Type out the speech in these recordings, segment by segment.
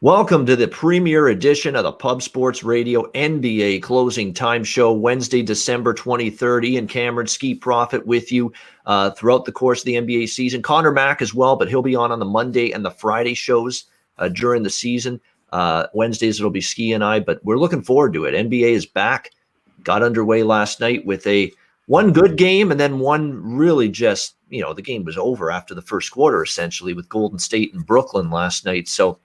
Welcome to the premiere edition of the Pub Sports Radio NBA Closing Time Show, Wednesday, December 2030. And Cameron Skee Profit with you throughout the course of the NBA season. Connor Mack as well, but he'll be on the Monday and the Friday shows during the season. Wednesdays it'll be Skee and I, but we're looking forward to it. NBA is back. Got underway last night with one good game and then one really just, the game was over after the first quarter, essentially, with Golden State and Brooklyn last night. So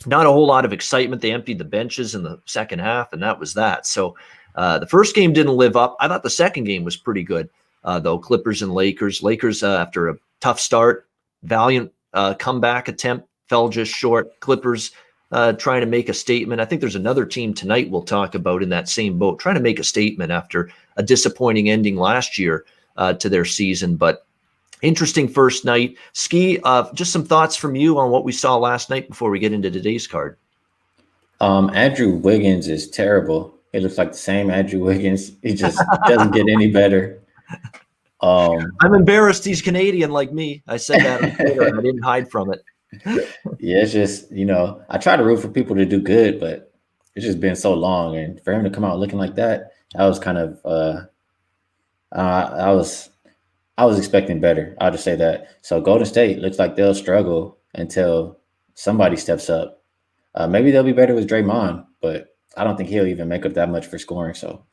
not a whole lot of excitement. They emptied the benches in the second half, and that was that. So the first game didn't live up. I thought the second game was pretty good, though. Clippers and Lakers. Lakers, after a tough start, valiant comeback attempt, fell just short. Clippers trying to make a statement. I think there's another team tonight we'll talk about in that same boat, trying to make a statement after a disappointing ending last year to their season. But interesting first night. Skee, just some thoughts from you on what we saw last night before we get into today's card. Andrew Wiggins is terrible. He looks like the same Andrew Wiggins. He just doesn't get any better. I'm embarrassed he's Canadian like me. I said that on Twitter and I didn't hide from it. Yeah, it's just, I try to root for people to do good, but it's just been so long. And for him to come out looking like that, I was kind of I was expecting better. I'll just say that. So Golden State looks like they'll struggle until somebody steps up. Maybe they'll be better with Draymond, but I don't think he'll even make up that much for scoring. So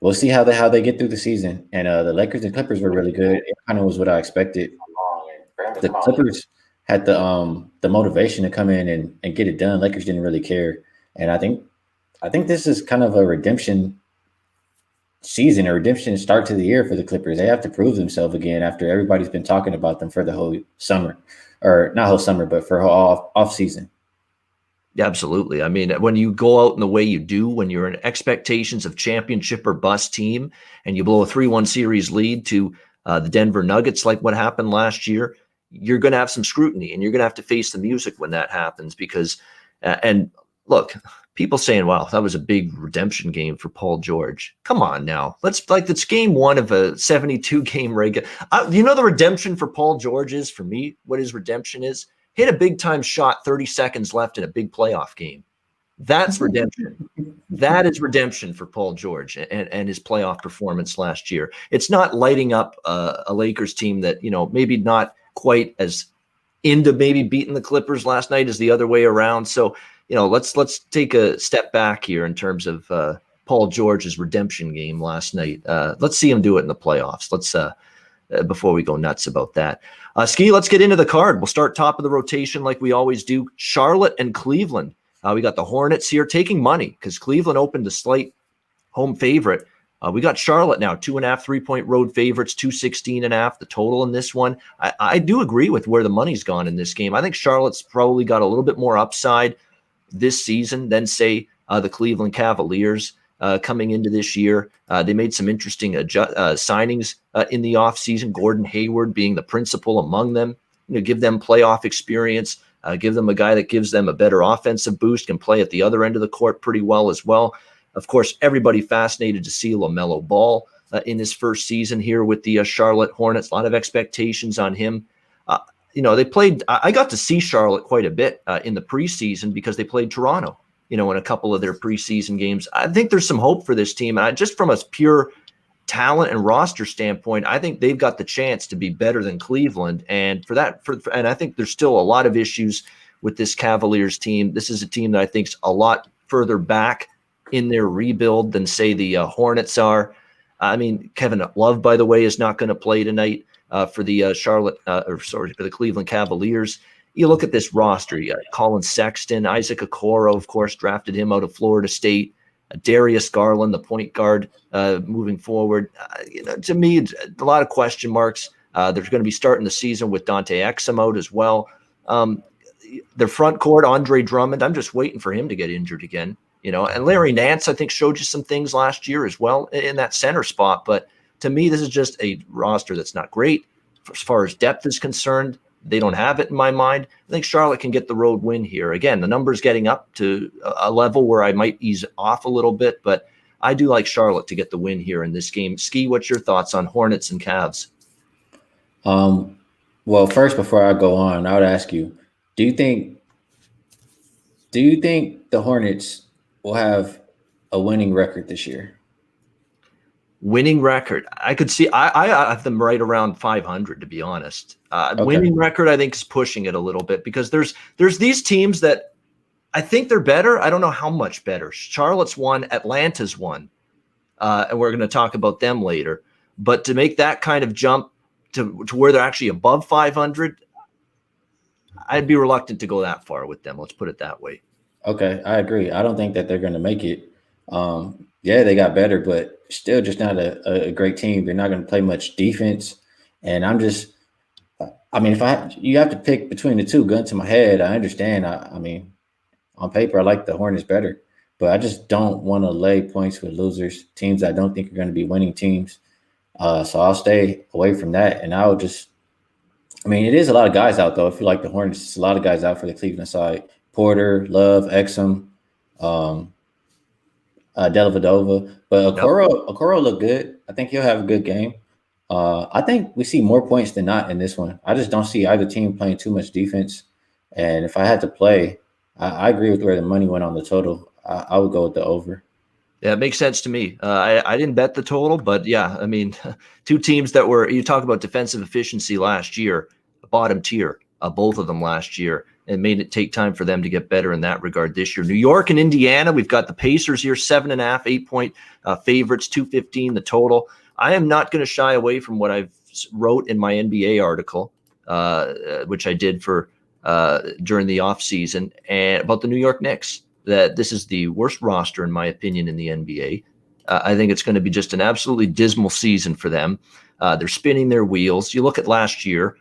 we'll see how they get through the season. And the Lakers and Clippers were really good. It kind of was what I expected. The Clippers had the motivation to come in and get it done. Lakers didn't really care. And I think this is kind of a redemption season, a redemption start to the year for the Clippers. They have to prove themselves again after everybody's been talking about them for the whole summer, or not whole summer, but for whole off season. Yeah, absolutely. I mean, when you go out in the way you do, when you're in expectations of championship or bust team and you blow a 3-1 series lead to the Denver Nuggets, like what happened last year, you're going to have some scrutiny and you're going to have to face the music when that happens because, and look, people saying, wow, that was a big redemption game for Paul George. Come on now. It's game one of a 72-game regular. The redemption for Paul George is, for me, what his redemption is? Hit a big-time shot 30 seconds left in a big playoff game. That's redemption. That is redemption for Paul George and his playoff performance last year. It's not lighting up a Lakers team that, maybe not quite as into maybe beating the Clippers last night as the other way around. So, let's take a step back here in terms of Paul George's redemption game last night. Let's see him do it in the playoffs. Let's before we go nuts about that. Skee, let's get into the card. We'll start top of the rotation like we always do. Charlotte and Cleveland. We got the Hornets here taking money because Cleveland opened a slight home favorite. We got Charlotte now, 2.5 3-point road favorites, 216.5 the total in this one. I do agree with where the money's gone in this game. I think Charlotte's probably got a little bit more upside this season than, say, the Cleveland Cavaliers coming into this year. They made some interesting signings in the offseason, Gordon Hayward being the principal among them. Give them playoff experience, give them a guy that gives them a better offensive boost, can play at the other end of the court pretty well as well. Of course, everybody fascinated to see LaMelo Ball in his first season here with the Charlotte Hornets. A lot of expectations on him. They played. I got to see Charlotte quite a bit in the preseason because they played Toronto, in a couple of their preseason games. I think there's some hope for this team. And just from a pure talent and roster standpoint, I think they've got the chance to be better than Cleveland. And and I think there's still a lot of issues with this Cavaliers team. This is a team that I think's a lot further back in their rebuild than, say, the Hornets are. I mean, Kevin Love, by the way, is not going to play tonight for the for the Cleveland Cavaliers. You look at this roster, you got Colin Sexton, Isaac Okoro, of course, drafted him out of Florida State, Darius Garland, the point guard, moving forward. To me, a lot of question marks. They're going to be starting the season with Dante Exum out as well. Their front court, Andre Drummond, I'm just waiting for him to get injured again. And Larry Nance, I think, showed you some things last year as well in that center spot. But to me, this is just a roster that's not great as far as depth is concerned. They don't have it in my mind. I think Charlotte can get the road win here. Again, the number's getting up to a level where I might ease off a little bit, but I do like Charlotte to get the win here in this game. Skee, what's your thoughts on Hornets and Cavs? Well, first, before I go on, I would ask you, do you think Do you think the Hornets will have a winning record this year? Winning record. I could see. I have them right around 500, to be honest. Okay. Winning record, I think, is pushing it a little bit because there's these teams that I think they're better. I don't know how much better. Charlotte's won. Atlanta's won. And we're going to talk about them later. But to make that kind of jump to where they're actually above 500, I'd be reluctant to go that far with them. Let's put it that way. Okay, I agree. I don't think that they're going to make it. Yeah, they got better, but still just not a great team. They're not going to play much defense. And I mean, you have to pick between the two, gun to my head, I understand. I mean, on paper, I like the Hornets better, but I just don't want to lay points with losers, teams I don't think are going to be winning teams. So I'll stay away from that. And I mean, it is a lot of guys out, though. If you like the Hornets, it's a lot of guys out for the Cleveland side. Porter, Love, Exum, Dellavedova. But Okoro looked good. I think he'll have a good game. I think we see more points than not in this one. I just don't see either team playing too much defense. And if I had to play, I agree with where the money went on the total. I would go with the over. Yeah, it makes sense to me. I didn't bet the total, but yeah, I mean, two teams that you talk about defensive efficiency last year, bottom tier, both of them last year, and made it take time for them to get better in that regard this year. New York and Indiana, we've got the Pacers here, 7.5, 8-point favorites, 215 the total. I am not going to shy away from what I've wrote in my NBA article, which I did for during the offseason, and about the New York Knicks, that this is the worst roster, in my opinion, in the NBA. I think it's going to be just an absolutely dismal season for them. They're spinning their wheels. You look at last year,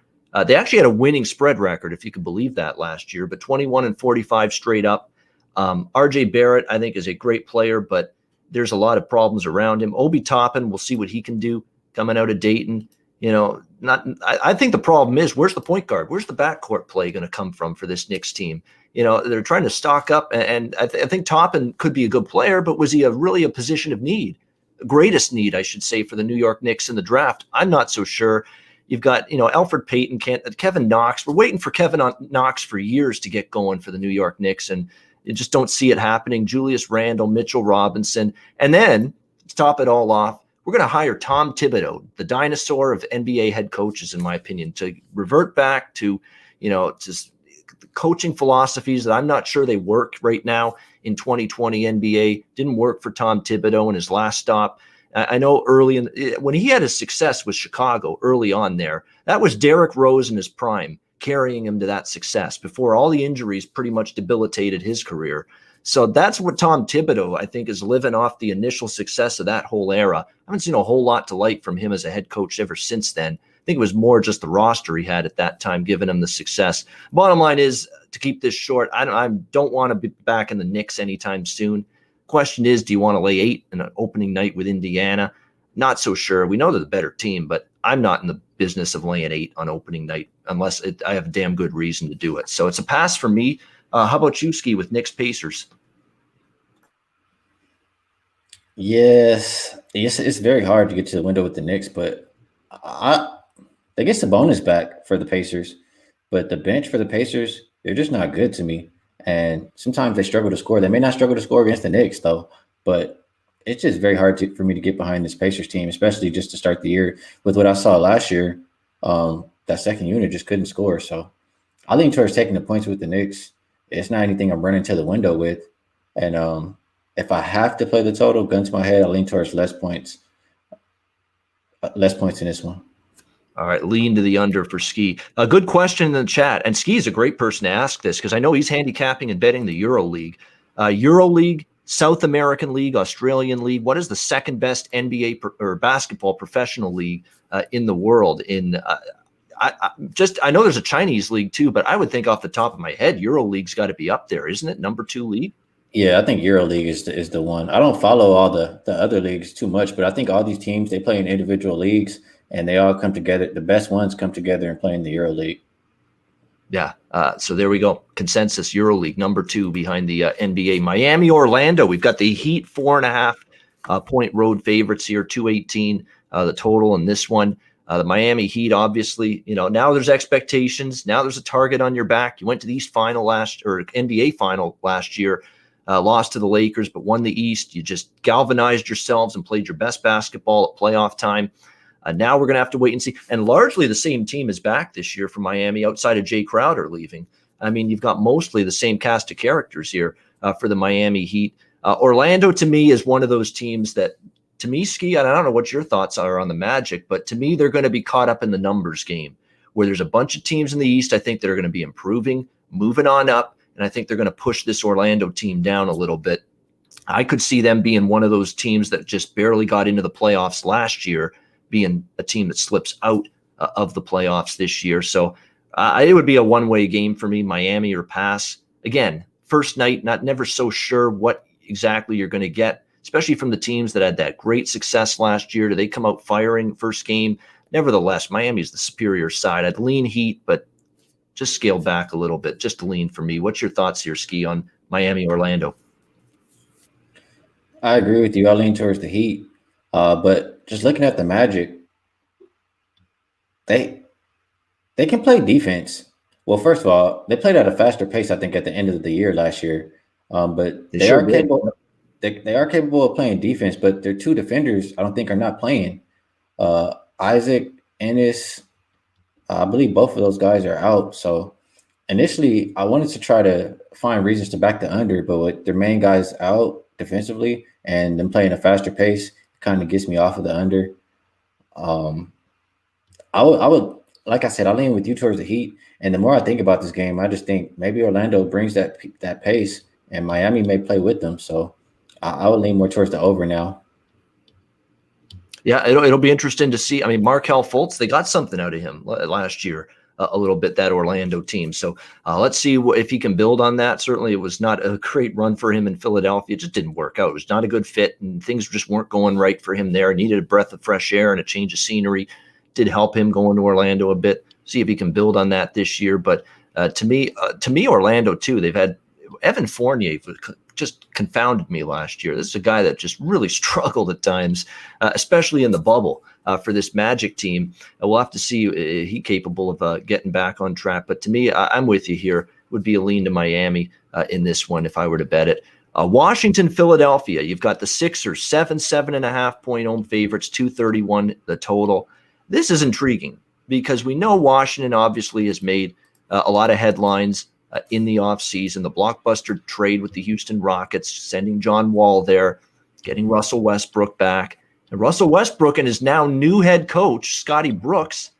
they actually had a winning spread record, if you could believe that, last year, but 21-45 straight up. RJ Barrett, I think, is a great player, but there's a lot of problems around him. Obi Toppin, we'll see what he can do coming out of Dayton. I think the problem is, where's the point guard? Where's the backcourt play going to come from for this Knicks team? They're trying to stock up, and I think Toppin could be a good player, but was he really a position of need? Greatest need, I should say, for the New York Knicks in the draft? I'm not so sure. You've got, Alfred Payton, Kevin Knox. We're waiting for Kevin Knox for years to get going for the New York Knicks, and you just don't see it happening. Julius Randle, Mitchell Robinson. And then, to top it all off, we're going to hire Tom Thibodeau, the dinosaur of NBA head coaches, in my opinion, to revert back to, just coaching philosophies that I'm not sure they work right now in 2020 NBA. Didn't work for Tom Thibodeau in his last stop. I know when he had his success with Chicago early on there, that was Derrick Rose in his prime, carrying him to that success before all the injuries pretty much debilitated his career. So that's what Tom Thibodeau, I think, is living off the initial success of that whole era. I haven't seen a whole lot to like from him as a head coach ever since then. I think it was more just the roster he had at that time giving him the success. Bottom line is, to keep this short, I don't want to be back in the Knicks anytime soon. Question is, do you want to lay 8 in an opening night with Indiana? Not so sure. We know they're the better team, but I'm not in the business of laying 8 on opening night unless I have a damn good reason to do it. So it's a pass for me. How about you, Skee, with Knicks Pacers? Yes, it's very hard to get to the window with the Knicks, but they get the bonus back for the Pacers, but the bench for the Pacers, they're just not good to me. And sometimes they struggle to score. They may not struggle to score against the Knicks, though, but it's just very hard for me to get behind this Pacers team, especially just to start the year. With what I saw last year, that second unit just couldn't score. So I lean towards taking the points with the Knicks. It's not anything I'm running to the window with. And if I have to play the total, gun to my head, I lean towards less points in this one. All right, lean to the under for Skee. A good question in the chat, and Skee is a great person to ask this because I know he's handicapping and betting the EuroLeague. EuroLeague, South American League, Australian League. What is the second best NBA or basketball professional league in the world? I know there's a Chinese league too, but I would think off the top of my head, EuroLeague's got to be up there, isn't it? Number 2 league. Yeah, I think EuroLeague is the one. I don't follow all the other leagues too much, but I think all these teams, they play in individual leagues. And they all come together. The best ones come together and play in the EuroLeague. Yeah. So there we go. Consensus EuroLeague, number 2 behind the NBA. Miami, Orlando. We've got the Heat 4.5 point road favorites here, 218 the total in this one. The Miami Heat, obviously, now there's expectations. Now there's a target on your back. You went to the East Final NBA Final last year, lost to the Lakers, but won the East. You just galvanized yourselves and played your best basketball at playoff time. Now we're going to have to wait and see. And largely the same team is back this year for Miami outside of Jay Crowder leaving. I mean, you've got mostly the same cast of characters here for the Miami Heat. Orlando, to me, is one of those teams that, to me, Skee, and I don't know what your thoughts are on the Magic, but to me, they're going to be caught up in the numbers game where there's a bunch of teams in the East I think that are going to be improving, moving on up, and I think they're going to push this Orlando team down a little bit. I could see them being one of those teams that just barely got into the playoffs last year, being a team that slips out of the playoffs this year. So it would be a one-way game for me, Miami or pass. Again, first night, never so sure what exactly you're going to get, especially from the teams that had that great success last year. Do they come out firing first game? Nevertheless, Miami's the superior side. I'd lean Heat, but just scale back a little bit, just to lean for me. What's your thoughts here, Skee, on Miami, Orlando? I agree with you. I lean towards the Heat. But just looking at the Magic, they can play defense. Well, first of all, they played at a faster pace, I think, at the end of the year last year. But they are capable. They are capable of playing defense, but their two defenders, I don't think, are not playing. Isaac, Ennis, I believe both of those guys are out. So initially, I wanted to try to find reasons to back the under, but with their main guys out defensively and them playing a faster pace, kind of gets me off of the under. I would, like I said, I lean with you towards the Heat. And the more I think about this game, I just think maybe Orlando brings that pace, and Miami may play with them. So I would lean more towards the over now. Yeah, it'll be interesting to see. I mean, Markelle Fultz, they got something out of him last year, a little bit, that Orlando team. So let's see if he can build on that. Certainly, it was not a great run for him in Philadelphia. It just didn't work out. It was not a good fit, and things just weren't going right for him there. Needed a breath of fresh air and a change of scenery. Did help him going to Orlando a bit. See if he can build on that this year. But to me, Orlando too. They've had Evan Fournier just confounded me last year. This is a guy that just really struggled at times, especially in the bubble for this Magic team. We'll have to see he's capable of getting back on track. But to me, I'm with you here. Would be a lean to Miami in this one if I were to bet it. Washington, Philadelphia. You've got the Sixers, 7.5 point home favorites, 231 the total. This is intriguing because we know Washington obviously has made a lot of headlines in the offseason, the blockbuster trade with the Houston Rockets, sending John Wall there, getting Russell Westbrook back. And Russell Westbrook and his now new head coach, Scotty Brooks,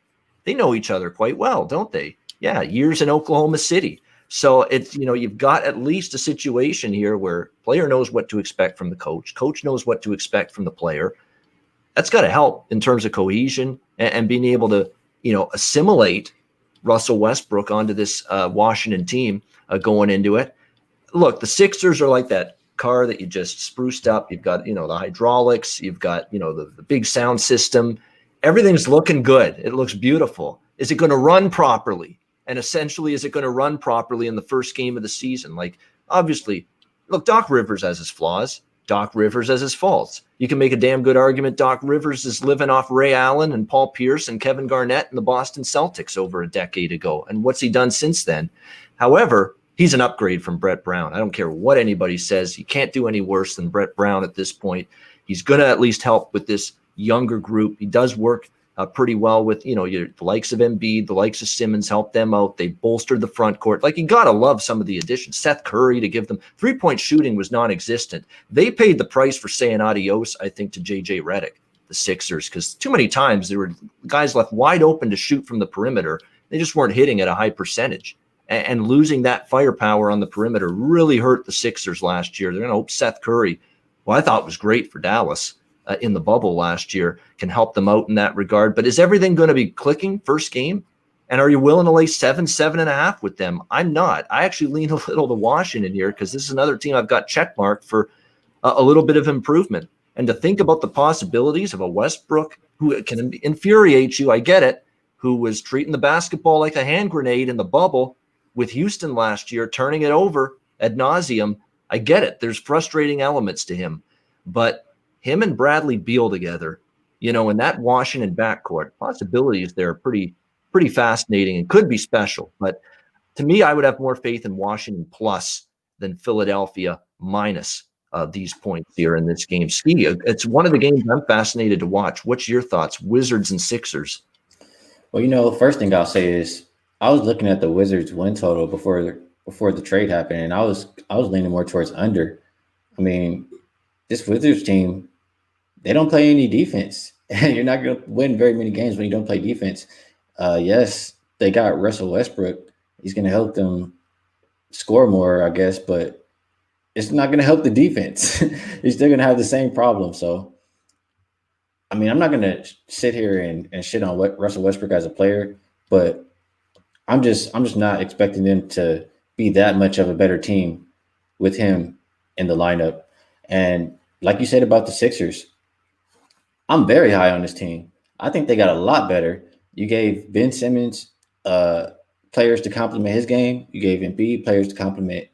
they know each other quite well, don't they? Yeah, years in Oklahoma City. So it's, you've got at least a situation here where player knows what to expect from the coach knows what to expect from the player. That's got to help in terms of cohesion and being able to, assimilate Russell Westbrook onto this Washington team going into it. Look, the Sixers are like that car that you just spruced up. You've got, the hydraulics. You've got, the big sound system. Everything's looking good. It looks beautiful. Is it going to run properly? And essentially, is it going to run properly in the first game of the season? Like, obviously, look, Doc Rivers has his flaws. Doc Rivers has his faults. You can make a damn good argument Doc Rivers is living off Ray Allen and Paul Pierce and Kevin Garnett and the Boston Celtics over a decade ago. And what's he done since then? However, he's an upgrade from Brett Brown. I don't care what anybody says. He can't do any worse than Brett Brown at this point. He's going to at least help with this younger group. He does work pretty well with, the likes of Embiid, the likes of Simmons, help them out. They bolstered the front court. Like, you got to love some of the additions. Seth Curry to give them three-point shooting was non-existent. They paid the price for saying adios, I think, to JJ Redick, the Sixers, because too many times there were guys left wide open to shoot from the perimeter. They just weren't hitting at a high percentage. And losing that firepower on the perimeter really hurt the Sixers last year. They're going to hope Seth Curry, who I thought was great for Dallas, in the bubble last year, can help them out in that regard. But is everything going to be clicking first game? And are you willing to lay 7.5 with them? I'm not. I actually lean a little to Washington here because this is another team I've got checkmarked for a little bit of improvement. And to think about the possibilities of a Westbrook who can infuriate you, I get it, who was treating the basketball like a hand grenade in the bubble with Houston last year, turning it over ad nauseum. I get it. There's frustrating elements to him. But him and Bradley Beal together, In that Washington backcourt, possibilities there are pretty fascinating and could be special. But to me, I would have more faith in Washington plus than Philadelphia minus these points here in this game. Skee, it's one of the games I'm fascinated to watch. What's your thoughts, Wizards and Sixers? Well, first thing I'll say is I was looking at the Wizards win total before the trade happened, and I was leaning more towards under. I mean, this Wizards team, they don't play any defense. And you're not going to win very many games when you don't play defense. Yes, they got Russell Westbrook. He's going to help them score more, I guess, but it's not going to help the defense. You're still going to have the same problem. So, I mean, I'm not going to sit here and shit on Russell Westbrook as a player, but I'm just not expecting them to be that much of a better team with him in the lineup. And like you said about the Sixers, I'm very high on this team. I think they got a lot better. You gave Ben Simmons players to complement his game. You gave Embiid players to complement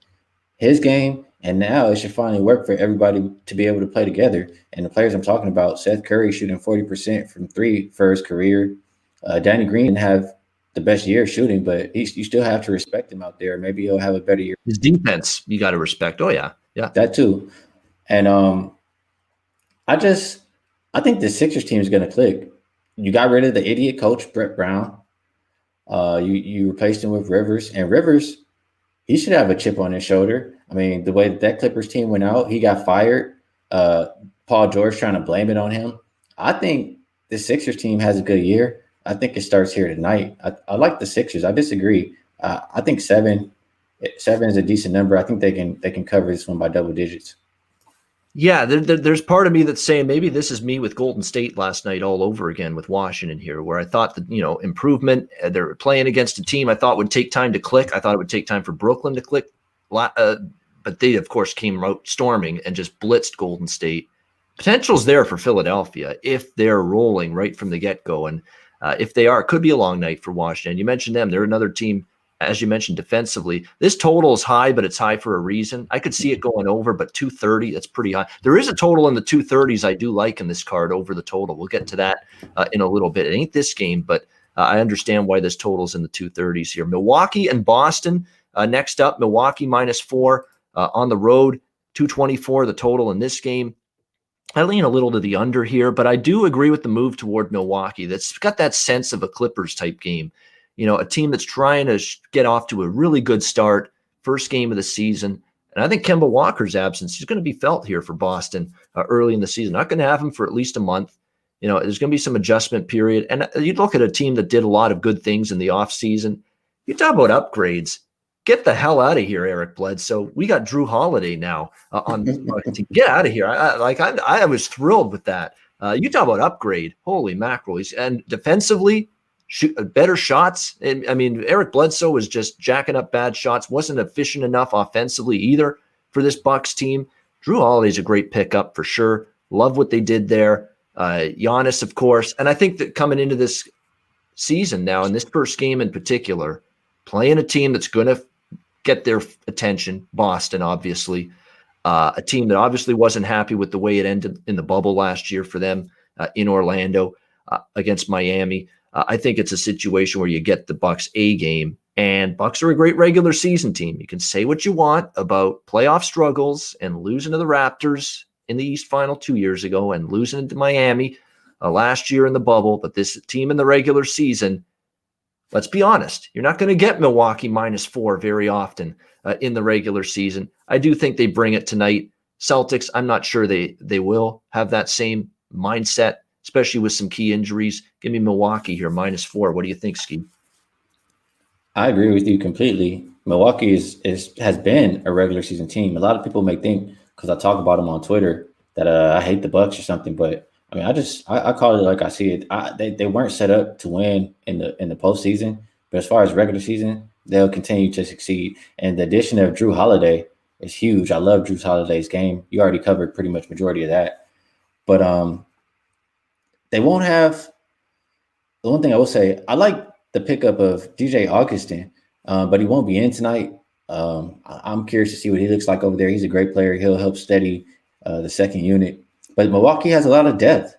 his game. And now it should finally work for everybody to be able to play together. And the players I'm talking about, Seth Curry shooting 40% from three for his career. Danny Green didn't have the best year shooting, but you still have to respect him out there. Maybe he'll have a better year. His defense, you got to respect. Oh, yeah. Yeah. That too. And I think the Sixers team is going to click. You got rid of the idiot coach, Brett Brown. You replaced him with Rivers. And Rivers, he should have a chip on his shoulder. I mean, the way that Clippers team went out, he got fired. Paul George trying to blame it on him. I think the Sixers team has a good year. I think it starts here tonight. I like the Sixers. I disagree. I think seven is a decent number. I think they can cover this one by double digits. Yeah, there's part of me that's saying maybe this is me with Golden State last night all over again with Washington here, where I thought that, improvement, they're playing against a team I thought would take time to click. I thought it would take time for Brooklyn to click. But they, of course, came out storming and just blitzed Golden State. Potential's there for Philadelphia if they're rolling right from the get-go. And if they are, it could be a long night for Washington. You mentioned them. They're another team, as you mentioned, defensively. This total is high, but it's high for a reason. I could see it going over, but 230, that's pretty high. There is a total in the 230s I do like in this card over the total. We'll get to that in a little bit. It ain't this game, but I understand why this total's in the 230s here. Milwaukee and Boston next up. Milwaukee -4 on the road, 224 the total in this game. I lean a little to the under here, but I do agree with the move toward Milwaukee. That's got that sense of a Clippers type game. A team that's trying to get off to a really good start, first game of the season. And I think Kemba Walker's absence is going to be felt here for Boston early in the season. Not going to have him for at least a month. There's going to be some adjustment period. And you look at a team that did a lot of good things in the offseason. You talk about upgrades. Get the hell out of here, Eric Bledsoe. We got Drew Holiday now on this team. Get out of here. I was thrilled with that. You talk about upgrade. Holy mackerel. And defensively, shoot better shots. And I mean, Eric Bledsoe was just jacking up bad shots, wasn't efficient enough offensively either for this Bucks team. Drew Holiday's a great pickup for sure. Love what they did there. Giannis, of course. And I think that coming into this season now, in this first game in particular, playing a team that's going to get their attention, Boston, obviously, a team that obviously wasn't happy with the way it ended in the bubble last year for them in Orlando against Miami. I think it's a situation where you get the Bucks A game, and Bucks are a great regular season team. You can say what you want about playoff struggles and losing to the Raptors in the East Final 2 years ago and losing to Miami last year in the bubble, but this team in the regular season, let's be honest, you're not going to get Milwaukee -4 very often in the regular season. I do think they bring it tonight. Celtics, I'm not sure they will have that same mindset, especially with some key injuries. Give me Milwaukee here, -4. What do you think, Skee? I agree with you completely. Milwaukee has been a regular season team. A lot of people may think, because I talk about them on Twitter, that I hate the Bucks or something, but I mean, I call it like I see it. They weren't set up to win in the postseason, but as far as regular season, they'll continue to succeed. And the addition of Drew Holiday is huge. I love Drew Holiday's game. You already covered pretty much majority of that, but they won't have. The one thing I will say, I like the pickup of DJ Augustin, but he won't be in tonight. I'm curious to see what he looks like over there. He's a great player. He'll help steady the second unit. But Milwaukee has a lot of depth.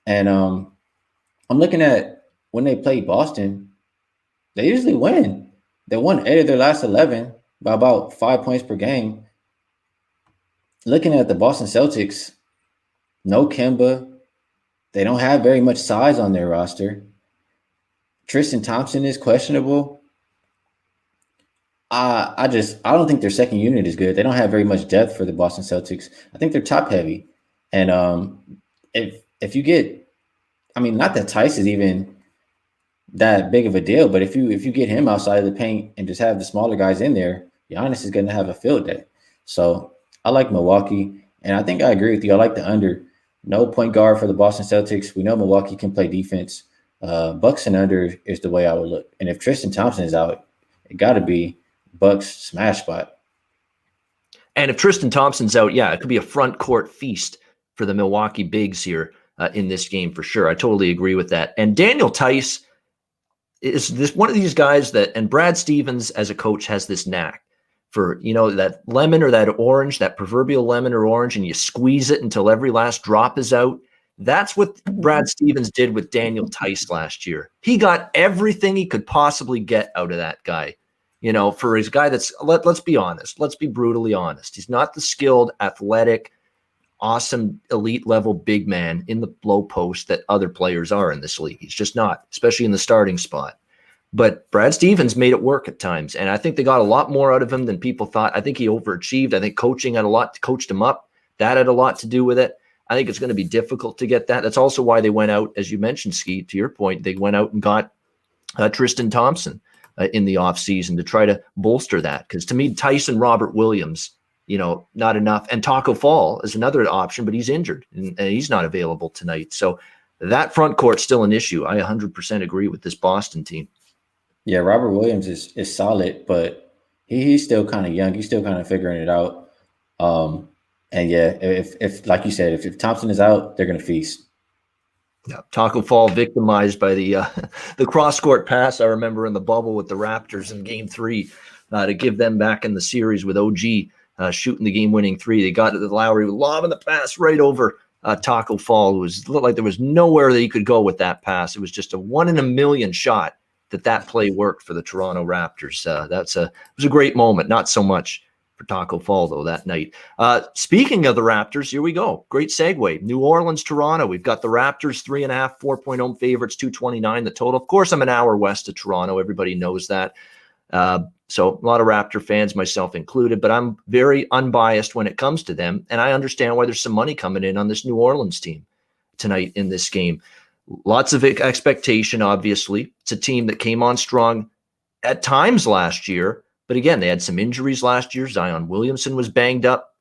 And I'm looking at when they play Boston, they usually win. They won 8 of their last 11 by about 5 points per game. Looking at the Boston Celtics, no Kemba. They don't have very much size on their roster. Tristan Thompson is questionable. I don't think their second unit is good. They don't have very much depth for the Boston Celtics. I think they're top heavy. And if you get, I mean, not that Tice is even that big of a deal, but if you get him outside of the paint and just have the smaller guys in there, Giannis is going to have a field day. So I like Milwaukee, and I think I agree with you. I like the under. No point guard for the Boston Celtics. We know Milwaukee can play defense. Bucks and under is the way I would look. And if Tristan Thompson is out, it got to be Bucks smash spot. And if Tristan Thompson's out, yeah, it could be a front court feast for the Milwaukee Bigs here in this game for sure. I totally agree with that. And Daniel Tice is this one of these guys that, and Brad Stevens as a coach has this knack for, that lemon or that orange, that proverbial lemon or orange, and you squeeze it until every last drop is out. That's what Brad Stevens did with Daniel Tice last year. He got everything he could possibly get out of that guy. For his guy that's, let's be honest, let's be brutally honest. He's not the skilled, athletic, awesome, elite level big man in the low post that other players are in this league. He's just not, especially in the starting spot. But Brad Stevens made it work at times. And I think they got a lot more out of him than people thought. I think he overachieved. I think coaching had coached him up. That had a lot to do with it. I think it's going to be difficult to get that. That's also why they went out, as you mentioned, Skee, to your point, they went out and got Tristan Thompson in the offseason to try to bolster that. Because to me, Tyson Robert Williams, not enough. And Taco Fall is another option, but he's injured and he's not available tonight. So that front court's still an issue. I 100% agree with this Boston team. Yeah, Robert Williams is solid, but he's still kind of young. He's still kind of figuring it out. And yeah, if like you said, if Thompson is out, they're going to feast. Yeah, Taco Fall victimized by the cross court pass. I remember in the bubble with the Raptors in Game 3 to give them back in the series with OG shooting the game-winning three. They got to the Lowry lobbing the pass right over Taco Fall. It looked like there was nowhere that he could go with that pass. It was just a 1 in a million shot that play worked for the Toronto Raptors. It was a great moment. Not so much for Taco Fall, though, that night. Speaking of the Raptors, here we go. Great segue. New Orleans, Toronto. We've got the Raptors 3.5, 4-point home favorites, 229 the total. Of course, I'm an hour west of Toronto. Everybody knows that. So a lot of Raptor fans, myself included, but I'm very unbiased when it comes to them. And I understand why there's some money coming in on this New Orleans team tonight in this game. Lots of expectation, obviously. It's a team that came on strong at times last year. But again, they had some injuries last year. Zion Williamson was banged up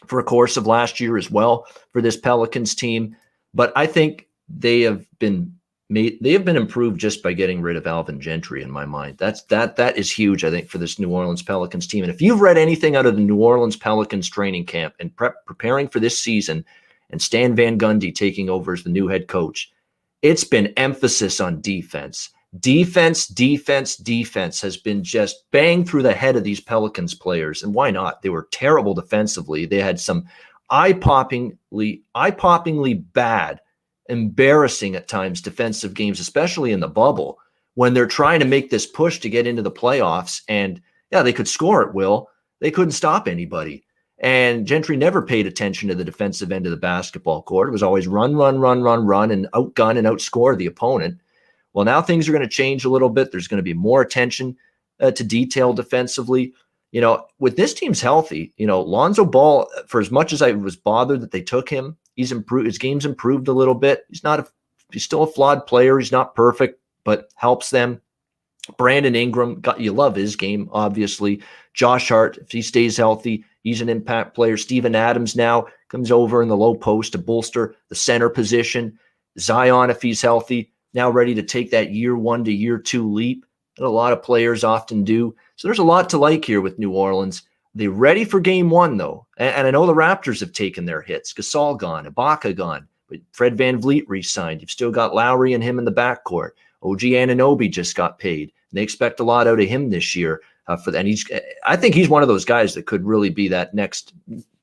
for a course of last year as well for this Pelicans team. But I think they have been improved just by getting rid of Alvin Gentry in my mind. That is huge, I think, for this New Orleans Pelicans team. And if you've read anything out of the New Orleans Pelicans training camp and preparing for this season and Stan Van Gundy taking over as the new head coach, it's been emphasis on defense. Defense has been just banged through the head of these Pelicans players. And why not? They were terrible defensively. They had some eye-poppingly bad, embarrassing at times defensive games, especially in the bubble, when they're trying to make this push to get into the playoffs. And yeah, they could score at will. They couldn't stop anybody. And Gentry never paid attention to the defensive end of the basketball court. It was always run, and outgun and outscore the opponent. Well, now things are going to change a little bit. There's going to be more attention to detail defensively. With this team's healthy, Lonzo Ball, for as much as I was bothered that they took him, he's improved. His game's improved a little bit. He's still a flawed player. He's not perfect, but helps them. Brandon Ingram, you love his game, obviously. Josh Hart, if he stays healthy, he's an impact player. Steven Adams now comes over in the low post to bolster the center position. Zion, if he's healthy, now ready to take that year 1 to year 2 leap that a lot of players often do. So there's a lot to like here with New Orleans. They're ready for game 1, though. And I know the Raptors have taken their hits. Gasol gone, Ibaka gone, but Fred VanVleet re-signed. You've still got Lowry and him in the backcourt. OG Anunoby just got paid. And they expect a lot out of him this year. I think he's one of those guys that could really be that next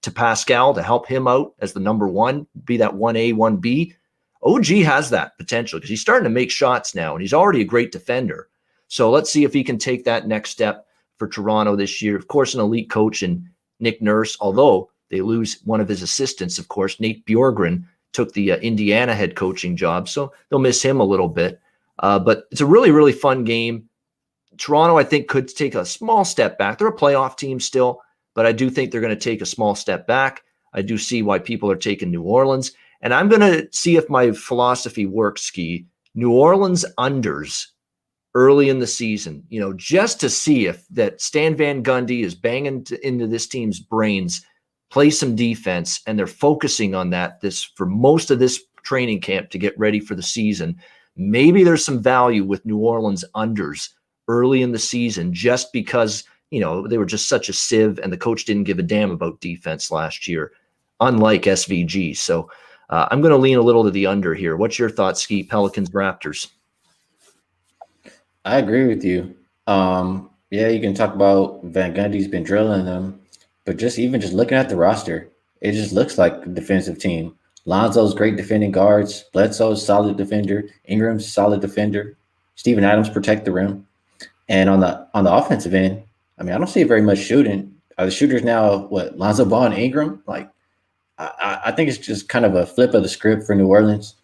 to Pascal to help him out as the number one, be that 1A, 1B. OG has that potential because he's starting to make shots now, and he's already a great defender. So let's see if he can take that next step for Toronto this year. Of course, an elite coach in Nick Nurse, although they lose one of his assistants, of course. Nate Bjorgren took the Indiana head coaching job, so they'll miss him a little bit. But it's a really, really fun game. Toronto, I think, could take a small step back. They're a playoff team still, but I do think they're going to take a small step back. I do see why people are taking New Orleans. And I'm going to see if my philosophy works, Skee. New Orleans unders early in the season, just to see if that Stan Van Gundy is banging into this team's brains, play some defense, and they're focusing on that for most of this training camp to get ready for the season. Maybe there's some value with New Orleans unders early in the season just because, they were just such a sieve and the coach didn't give a damn about defense last year, unlike SVG. So I'm going to lean a little to the under here. What's your thoughts, Skee? Pelicans, Raptors? I agree with you. Yeah, you can talk about Van Gundy's been drilling them, but just looking at the roster, it just looks like a defensive team. Lonzo's great defending guards. Bledsoe's solid defender. Ingram's solid defender. Steven Adams protect the rim. And on the offensive end, I don't see very much shooting. Are the shooters now Lonzo Ball and Ingram? I think it's just kind of a flip of the script for New Orleans.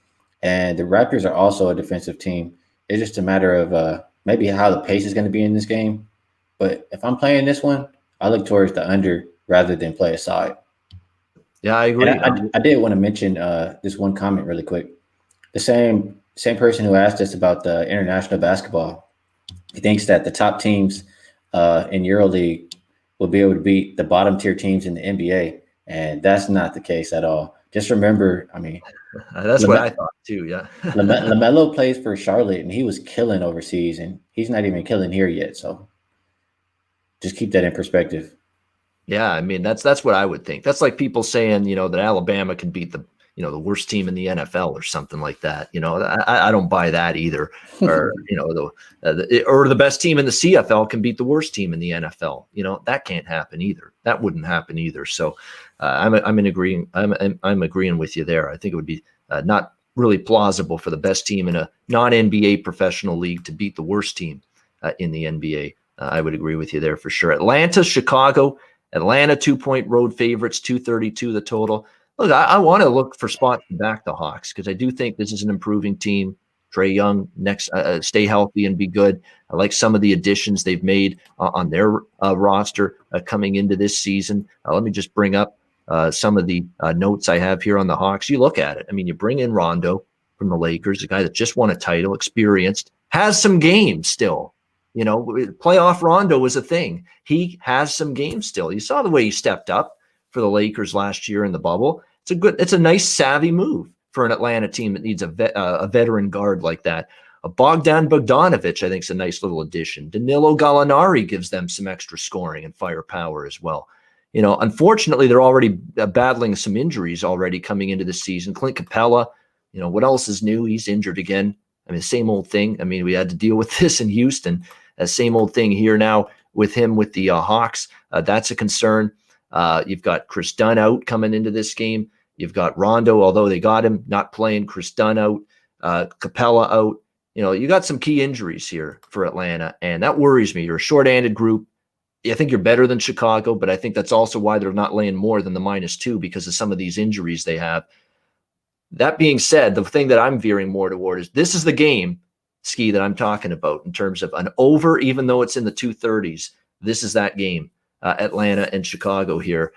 And the Raptors are also a defensive team. It's just a matter of maybe how the pace is going to be in this game. But if I'm playing this one, I look towards the under rather than play a side. Yeah, I agree. And I did want to mention this one comment really quick. The same person who asked us about the international basketball, he thinks that the top teams in EuroLeague will be able to beat the bottom tier teams in the NBA, and that's not the case at all. Just remember, that's what I thought too. Yeah, LaMelo plays for Charlotte, and he was killing overseas, and he's not even killing here yet. So just keep that in perspective. Yeah, that's what I would think. That's like people saying, that Alabama can beat the worst team in the NFL or something like that. I don't buy that either. Or or the best team in the CFL can beat the worst team in the NFL. That can't happen either. That wouldn't happen either. So I'm agreeing with you there. I think it would be not really plausible for the best team in a non-NBA professional league to beat the worst team in the NBA. I would agree with you there for sure. Atlanta, Chicago. Atlanta 2-point road favorites, 232 the total. Look, I want to look for spots to back the Hawks because I do think this is an improving team. Trae Young next, stay healthy and be good. I like some of the additions they've made on their roster coming into this season. Let me just bring up some of the notes I have here on the Hawks. You look at it. You bring in Rondo from the Lakers, a guy that just won a title, experienced, has some games still. Playoff Rondo was a thing. He has some games still. You saw the way he stepped up for the Lakers last year in the bubble. It's a nice, savvy move for an Atlanta team that needs a veteran guard like that. A Bogdan Bogdanovic, I think, is a nice little addition. Danilo Gallinari gives them some extra scoring and firepower as well. Unfortunately, they're already battling some injuries already coming into the season. Clint Capella, what else is new? He's injured again. Same old thing. We had to deal with this in Houston. Same old thing here now with him with the Hawks. That's a concern. You've got Chris Dunn out coming into this game. You've got Rondo, although they got him not playing. Chris Dunn out. Capella out. You got some key injuries here for Atlanta, and that worries me. You're a short-handed group. I think you're better than Chicago, but I think that's also why they're not laying more than the -2 because of some of these injuries they have. That being said, the thing that I'm veering more toward is this is the game, Skee, that I'm talking about in terms of an over, even though it's in the 230s. This is that game, Atlanta and Chicago here.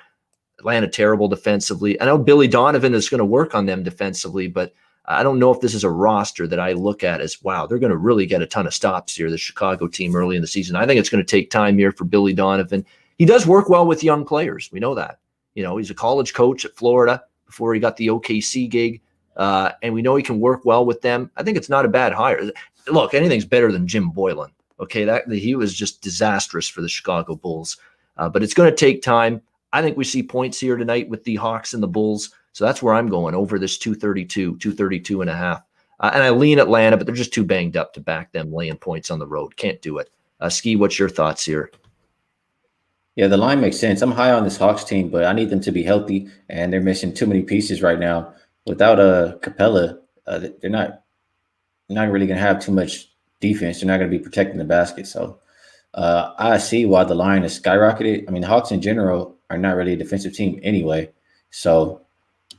Atlanta terrible defensively. I know Billy Donovan is going to work on them defensively, but I don't know if this is a roster that I look at as, wow, they're going to really get a ton of stops here, the Chicago team early in the season. I think it's going to take time here for Billy Donovan. He does work well with young players. We know that. He's a college coach at Florida before he got the OKC gig. And we know he can work well with them. I think it's not a bad hire. Look, anything's better than Jim Boylan. Okay, he was just disastrous for the Chicago Bulls. But it's going to take time. I think we see points here tonight with the Hawks and the Bulls. So that's where I'm going, over this 232 and a half. And I lean Atlanta, but they're just too banged up to back them laying points on the road. Can't do it. Skee, what's your thoughts here? Yeah, the line makes sense. I'm high on this Hawks team, but I need them to be healthy, and they're missing too many pieces right now. Without Capella, they're not really going to have too much defense. They're not going to be protecting the basket. So I see why the line is skyrocketed. I mean, the Hawks in general are not really a defensive team anyway. So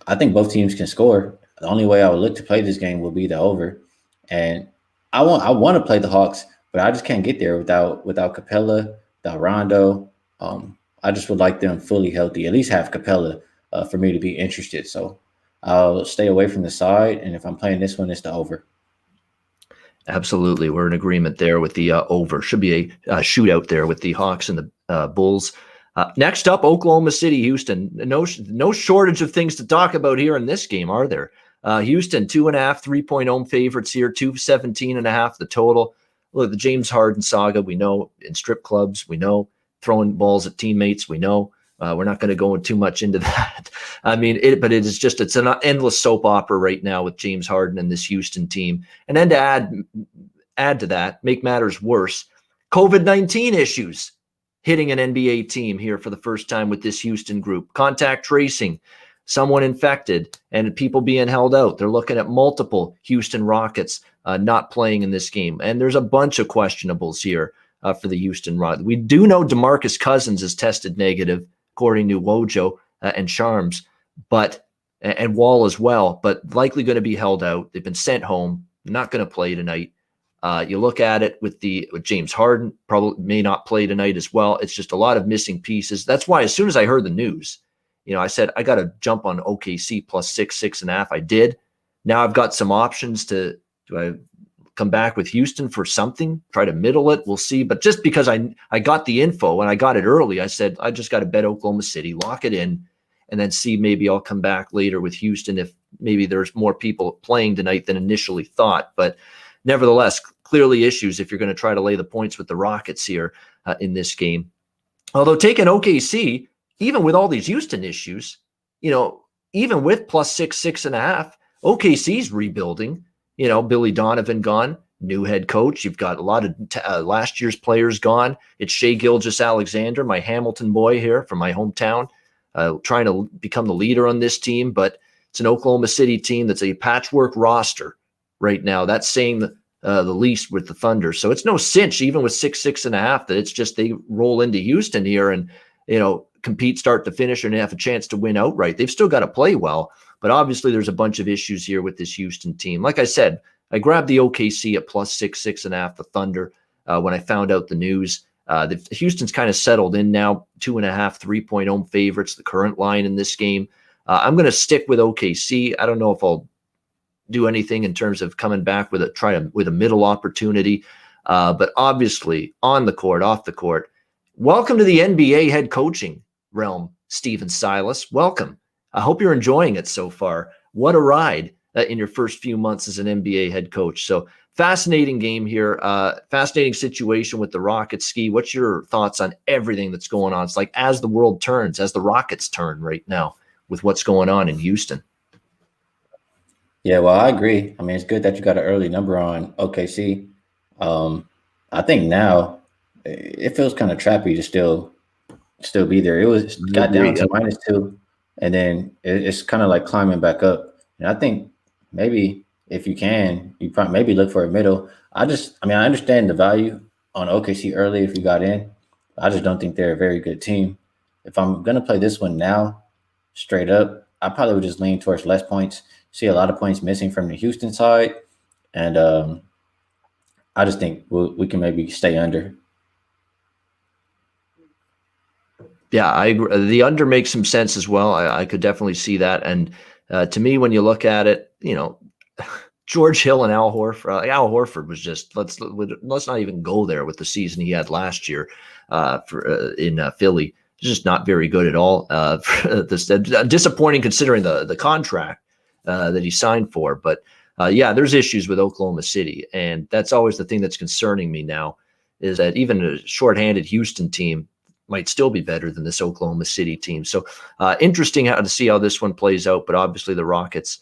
I think both teams can score. The only way I would look to play this game will be the over. And I want to play the Hawks, but I just can't get there without Capella, without Rondo. I just would like them fully healthy, at least have Capella for me to be interested. So I'll stay away from the side. And if I'm playing this one, it's the over. Absolutely. We're in agreement there with the over. Should be a shootout there with the Hawks and the Bulls. Next up, Oklahoma City, Houston. No shortage of things to talk about here in this game, are there? Houston, 2.5, 3-point home favorites here, 217.5 the total. Look, the James Harden saga, we know, in strip clubs, we know, throwing balls at teammates, we know. We're not going to go too much into that. I mean, it's an endless soap opera right now with James Harden and this Houston team. And then to add to that, make matters worse, COVID-19 issues hitting an NBA team here for the first time with this Houston group. Contact tracing, someone infected, and people being held out. They're looking at multiple Houston Rockets not playing in this game. And there's a bunch of questionables here for the Houston Rockets. We do know DeMarcus Cousins is tested negative, according to Wojo and Charms, and Wall as well, but likely going to be held out. They've been sent home, not going to play tonight. You look at it with James Harden, probably may not play tonight as well. It's just a lot of missing pieces. That's why as soon as I heard the news, I said, I got to jump on OKC plus 6.5. I did. Now I've got some options do I come back with Houston for something, try to middle it? We'll see. But just because I got the info and I got it early, I said, I just got to bet Oklahoma City, lock it in, and then see maybe I'll come back later with Houston if maybe there's more people playing tonight than initially thought. But nevertheless, clearly issues if you're going to try to lay the points with the Rockets here in this game. Although taking OKC, even with all these Houston issues, even with plus 6.5, OKC's rebuilding. Billy Donovan gone, new head coach. You've got a lot of last year's players gone. It's Shai Gilgeous-Alexander, my Hamilton boy here from my hometown, trying to become the leader on this team. But it's an Oklahoma City team that's a patchwork roster right now. That's saying the least with the Thunder. So it's no cinch, even with 6.5, that it's just they roll into Houston here and, compete start to finish and have a chance to win outright. They've still got to play well. But obviously, there's a bunch of issues here with this Houston team. Like I said, I grabbed the OKC at plus 6.5, the Thunder, when I found out the news. The Houston's kind of settled in now, 2.5, 3-point home favorites, the current line in this game. I'm going to stick with OKC. I don't know if I'll do anything in terms of coming back with a middle opportunity. But obviously, on the court, off the court, welcome to the NBA head coaching realm, Stephen Silas. Welcome. I hope you're enjoying it so far. What a ride in your first few months as an NBA head coach. So fascinating game here. Fascinating situation with the Rockets. Skee, what's your thoughts on everything that's going on? It's like as the world turns, as the Rockets turn right now with what's going on in Houston. Yeah, well, I agree. I mean, it's good that you got an early number on OKC. I think now it feels kind of trappy to still be there. It got down to -2. And then it's kind of like climbing back up. And I think maybe if you can, you probably maybe look for a middle. I understand the value on OKC early if you got in. I just don't think they're a very good team. If I'm going to play this one now, straight up, I probably would just lean towards less points. See a lot of points missing from the Houston side. And I just think we can maybe stay under. Yeah, I agree. The under makes some sense as well. I could definitely see that. And to me, when you look at it, George Hill and Al Horford. Al Horford was just let's not even go there with the season he had last year in Philly. Just not very good at all. Disappointing considering the contract that he signed for. But there's issues with Oklahoma City, and that's always the thing that's concerning me now. Is that even a shorthanded Houston team might still be better than this Oklahoma City team. So interesting to see how this one plays out. But obviously the Rockets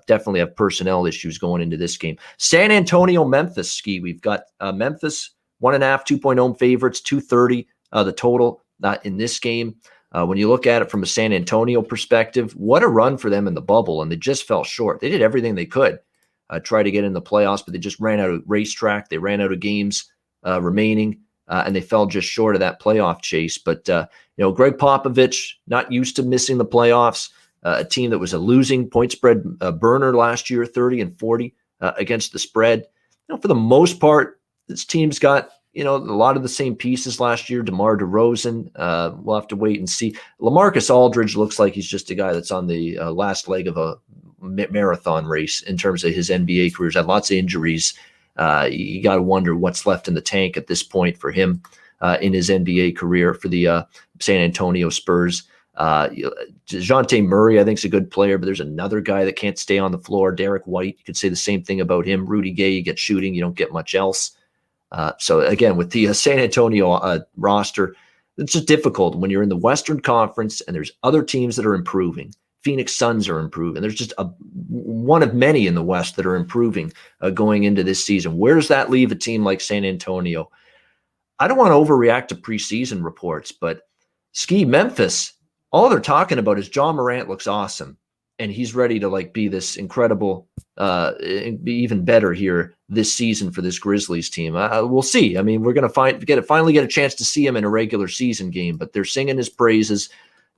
definitely have personnel issues going into this game. San Antonio, Memphis, Skee. We've got Memphis 1.5, 2-point home favorites, 230 the total in this game. When you look at it from a San Antonio perspective, what a run for them in the bubble. And they just fell short. They did everything they could try to get in the playoffs, but they just ran out of racetrack. They ran out of games remaining, and they fell just short of that playoff chase. But, Greg Popovich, not used to missing the playoffs, a team that was a losing point spread burner last year, 30 and 40 against the spread. For the most part, this team's got, a lot of the same pieces last year. DeMar DeRozan, we'll have to wait and see. LaMarcus Aldridge looks like he's just a guy that's on the last leg of a marathon race in terms of his NBA career. He's had lots of injuries. You got to wonder what's left in the tank at this point for him in his NBA career for the San Antonio Spurs. DeJounte Murray, I think, is a good player, but there's another guy that can't stay on the floor. Derek White, you could say the same thing about him. Rudy Gay, you get shooting, you don't get much else. So again, with the San Antonio roster, it's just difficult when you're in the Western Conference and there's other teams that are improving. Phoenix Suns are improving. There's just one of many in the West that are improving going into this season. Where does that leave a team like San Antonio? I don't want to overreact to preseason reports, but Skee, Memphis, all they're talking about is John Morant looks awesome, and he's ready to be this incredible, be even better here this season for this Grizzlies team. We'll see. I mean, we're going to finally get a chance to see him in a regular season game, but they're singing his praises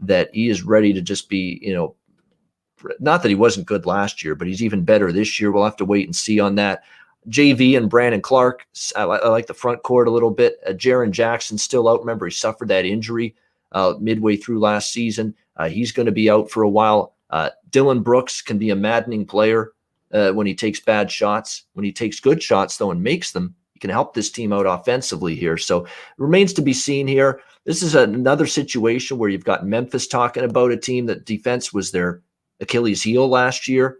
that he is ready to just be, not that he wasn't good last year, but he's even better this year. We'll have to wait and see on that. JV and Brandon Clark, I like the front court a little bit. Jaren Jackson still out. Remember, he suffered that injury midway through last season. He's going to be out for a while. Dylan Brooks can be a maddening player when he takes bad shots. When he takes good shots, though, and makes them, he can help this team out offensively here. So it remains to be seen here. This is another situation where you've got Memphis talking about a team that defense was their Achilles heel last year,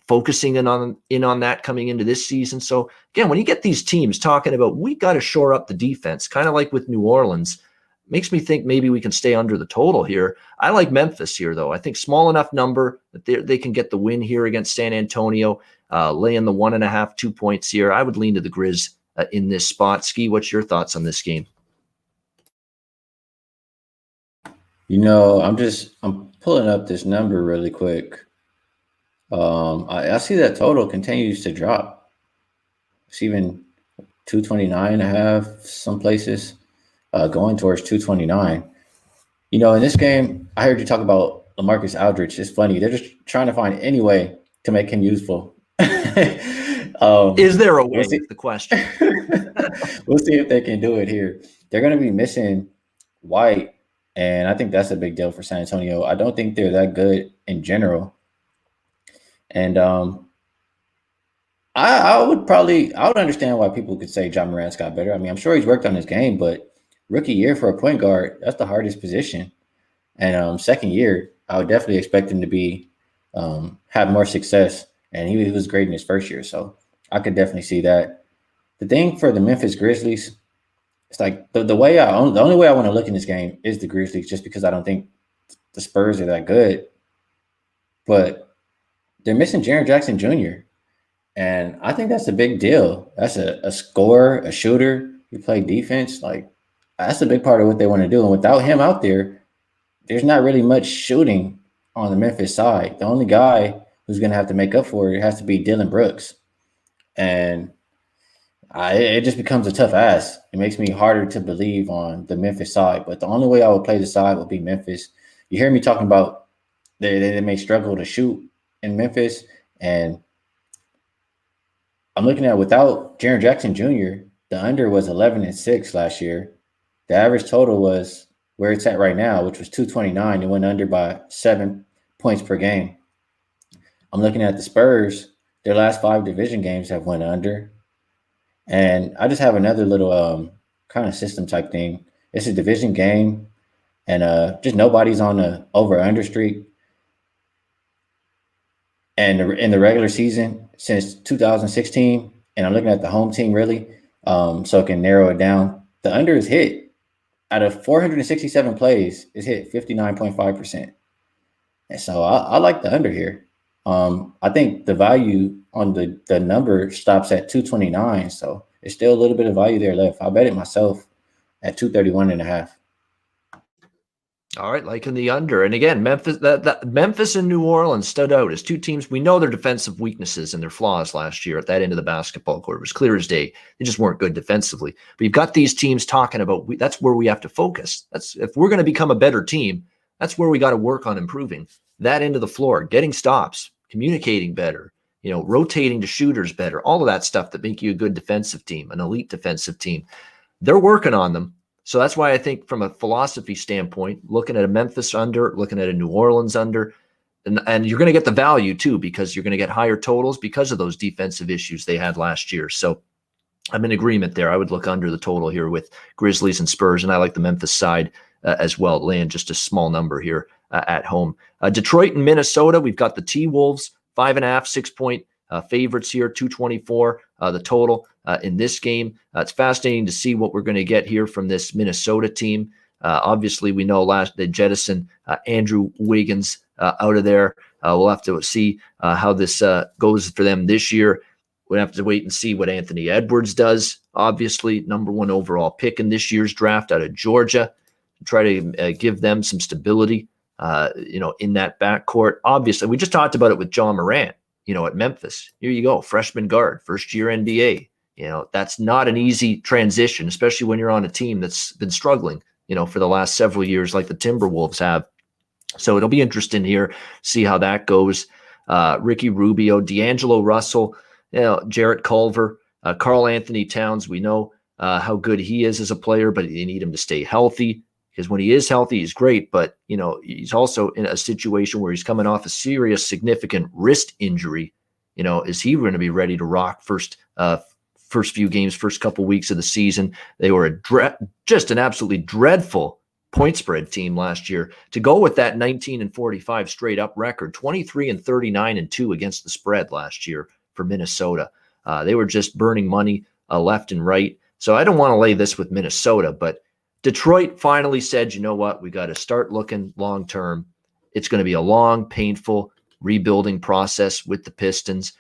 focusing in on that coming into this season. So again, when you get these teams talking about, we got to shore up the defense, kind of like with New Orleans, makes me think maybe we can stay under the total here. I like Memphis here, though. I think small enough number that they can get the win here against San Antonio, laying the 1.5, 2 points here. I would lean to the Grizz in this spot. Skee, what's your thoughts on this game? I'm pulling up this number really quick. I see that total continues to drop. It's even 229.5 some places, going towards 229. In this game, I heard you talk about LaMarcus Aldridge. It's funny. They're just trying to find any way to make him useful. Is there a way? The question. We'll see if they can do it here. They're going to be missing White, and I think that's a big deal for San Antonio. I don't think they're that good in general. And I would understand why people could say John Morant's got better. I mean, I'm sure he's worked on his game, but rookie year for a point guard, that's the hardest position. And second year, I would definitely expect him to be have more success. And he was great in his first year, so I could definitely see that. The thing for the Memphis Grizzlies, it's like the only way I want to look in this game is the Grizzlies, just because I don't think the Spurs are that good. But they're missing Jaren Jackson Jr., and I think that's a big deal. That's a scorer, a shooter. He played defense. That's a big part of what they want to do. And without him out there, there's not really much shooting on the Memphis side. The only guy who's going to have to make up for it has to be Dylan Brooks. And it just becomes a tough ask. It makes me harder to believe on the Memphis side. But the only way I would play the side would be Memphis. You hear me talking about they may struggle to shoot in Memphis. And I'm looking at, without Jaren Jackson Jr., the under was 11-6 last year. The average total was where it's at right now, which was 229. It went under by 7 points per game. I'm looking at the Spurs. Their last 5 division games have went under. And I just have another little kind of system type thing. It's a division game, and just nobody's on the over-under streak. And in the regular season since 2016, and I'm looking at the home team really, so I can narrow it down. The under is hit out of 467 plays, is hit 59.5%. And so I like the under here. I think the value on the number stops at 229, so there's still a little bit of value there left. I'll bet it myself at 231.5. All right, liking the under. And again, Memphis and New Orleans stood out as two teams. We know their defensive weaknesses and their flaws last year at that end of the basketball court. It was clear as day. They just weren't good defensively. But you've got these teams talking about that's where we have to focus. That's if we're going to become a better team, that's where we got to work on improving that end of the floor, getting stops, communicating better, rotating to shooters better, all of that stuff that make you a good defensive team, an elite defensive team. They're working on them. So that's why I think from a philosophy standpoint, looking at a Memphis under, looking at a New Orleans under, and you're going to get the value too, because you're going to get higher totals because of those defensive issues they had last year. So I'm in agreement there. I would look under the total here with Grizzlies and Spurs, and I like the Memphis side as well, laying just a small number here at home. Detroit and Minnesota, we've got the T-Wolves, 5.5, 6-point favorites here, 224 the total in this game. It's fascinating to see what we're going to get here from this Minnesota team. Obviously, we know they jettisoned Andrew Wiggins out of there. We'll have to see how this goes for them this year. We'll have to wait and see what Anthony Edwards does. Obviously, number 1 overall pick in this year's draft out of Georgia. Try to give them some stability, in that backcourt. Obviously, we just talked about it with John Morant. At Memphis, here you go, freshman guard, first year NBA. That's not an easy transition, especially when you're on a team that's been struggling, for the last several years, like the Timberwolves have. So it'll be interesting here, see how that goes. Ricky Rubio, D'Angelo Russell, Jarrett Culver, Karl Anthony Towns. We know how good he is as a player, but you need him to stay healthy. Because when he is healthy, he's great, but he's also in a situation where he's coming off a serious, significant wrist injury. Is he going to be ready to rock first few games, first couple weeks of the season? They were just an absolutely dreadful point spread team last year. To go with that 19-45 straight up record, 23-39-2 against the spread last year for Minnesota. They were just burning money left and right. So I don't want to lay this with Minnesota, but Detroit finally said, you know what, we got to start looking long-term. It's going to be a long, painful rebuilding process with the Pistons.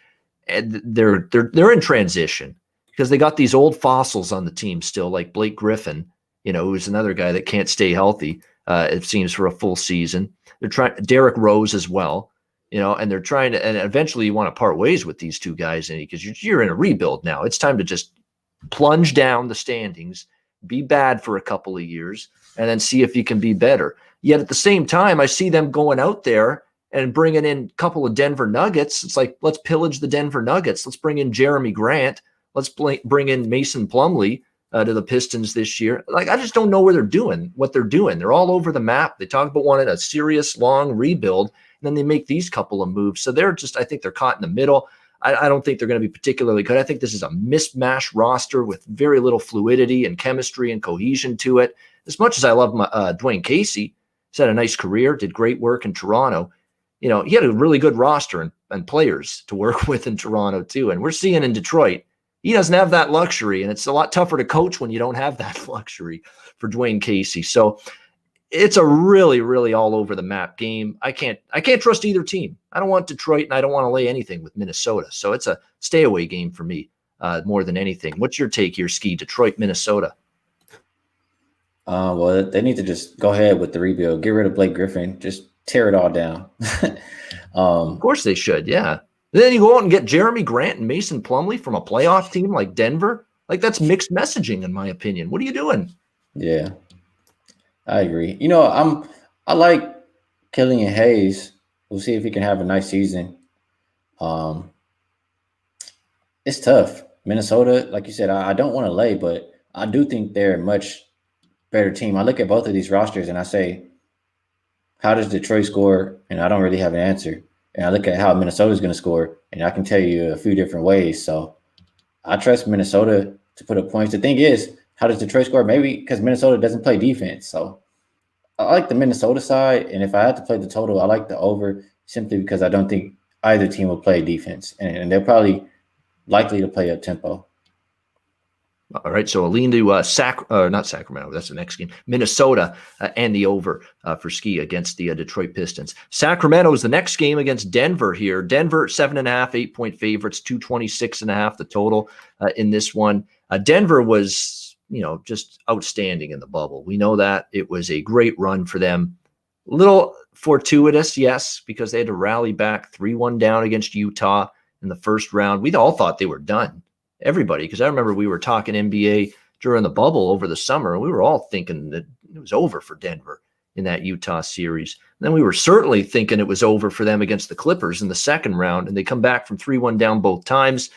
And they're in transition because they got these old fossils on the team still, like Blake Griffin, who's another guy that can't stay healthy, it seems, for a full season. They're trying Derrick Rose as well, and they're trying to, and eventually you want to part ways with these two guys because you're in a rebuild now. It's time to just plunge down the standings, be bad for a couple of years, and then see if you can be better. Yet at the same time, I see them going out there and bringing in a couple of Denver Nuggets. It's like, let's pillage the Denver Nuggets. Let's bring in Jeremy Grant. Let's bring in Mason Plumlee to the Pistons this year. Like, I just don't know what they're doing. They're all over the map. They talk about wanting a serious, long rebuild, and then they make these couple of moves. So I think they're caught in the middle. I don't think they're going to be particularly good. I think this is a mismatched roster with very little fluidity and chemistry and cohesion to it. As much as I love Dwayne Casey, he's had a nice career, did great work in Toronto. He had a really good roster and players to work with in Toronto too. And we're seeing in Detroit, he doesn't have that luxury, and it's a lot tougher to coach when you don't have that luxury for Dwayne Casey. So it's a really, really all over the map game. I can't trust either team. I don't want Detroit, and I don't want to lay anything with Minnesota. So it's a stay away game for me more than anything. What's your take here, Skee? Detroit, Minnesota. Well, they need to just go ahead with the rebuild. Get rid of Blake Griffin. Just tear it all down. Of course they should, yeah. Then you go out and get Jeremy Grant and Mason Plumlee from a playoff team like Denver. Like, that's mixed messaging, in my opinion. What are you doing? Yeah, I agree. I like Killian Hayes. We'll see if he can have a nice season. It's tough. Minnesota, like you said, I don't want to lay, but I do think they're a much better team. I look at both of these rosters and I say, how does Detroit score? And I don't really have an answer. And I look at how Minnesota is going to score, and I can tell you a few different ways. So I trust Minnesota to put up points. The thing is, how does Detroit score? Maybe because Minnesota doesn't play defense. So I like the Minnesota side, and if I had to play the total, I like the over simply because I don't think either team will play defense, and they're probably likely to play up tempo. All right, so a lean to not Sacramento. That's the next game. Minnesota and the over for Skee against the Detroit Pistons. Sacramento is the next game against Denver here. Denver 7.5, 8-point favorites, 226.5 the total in this one. Denver was, just outstanding in the bubble. We know that. It was a great run for them. Little fortuitous, yes, because they had to rally back 3-1 down against Utah in the first round. We all thought they were done. Everybody, because I remember we were talking NBA during the bubble over the summer, and we were all thinking that it was over for Denver in that Utah series. And then we were certainly thinking it was over for them against the Clippers in the second round, and they come back from 3-1 down both times.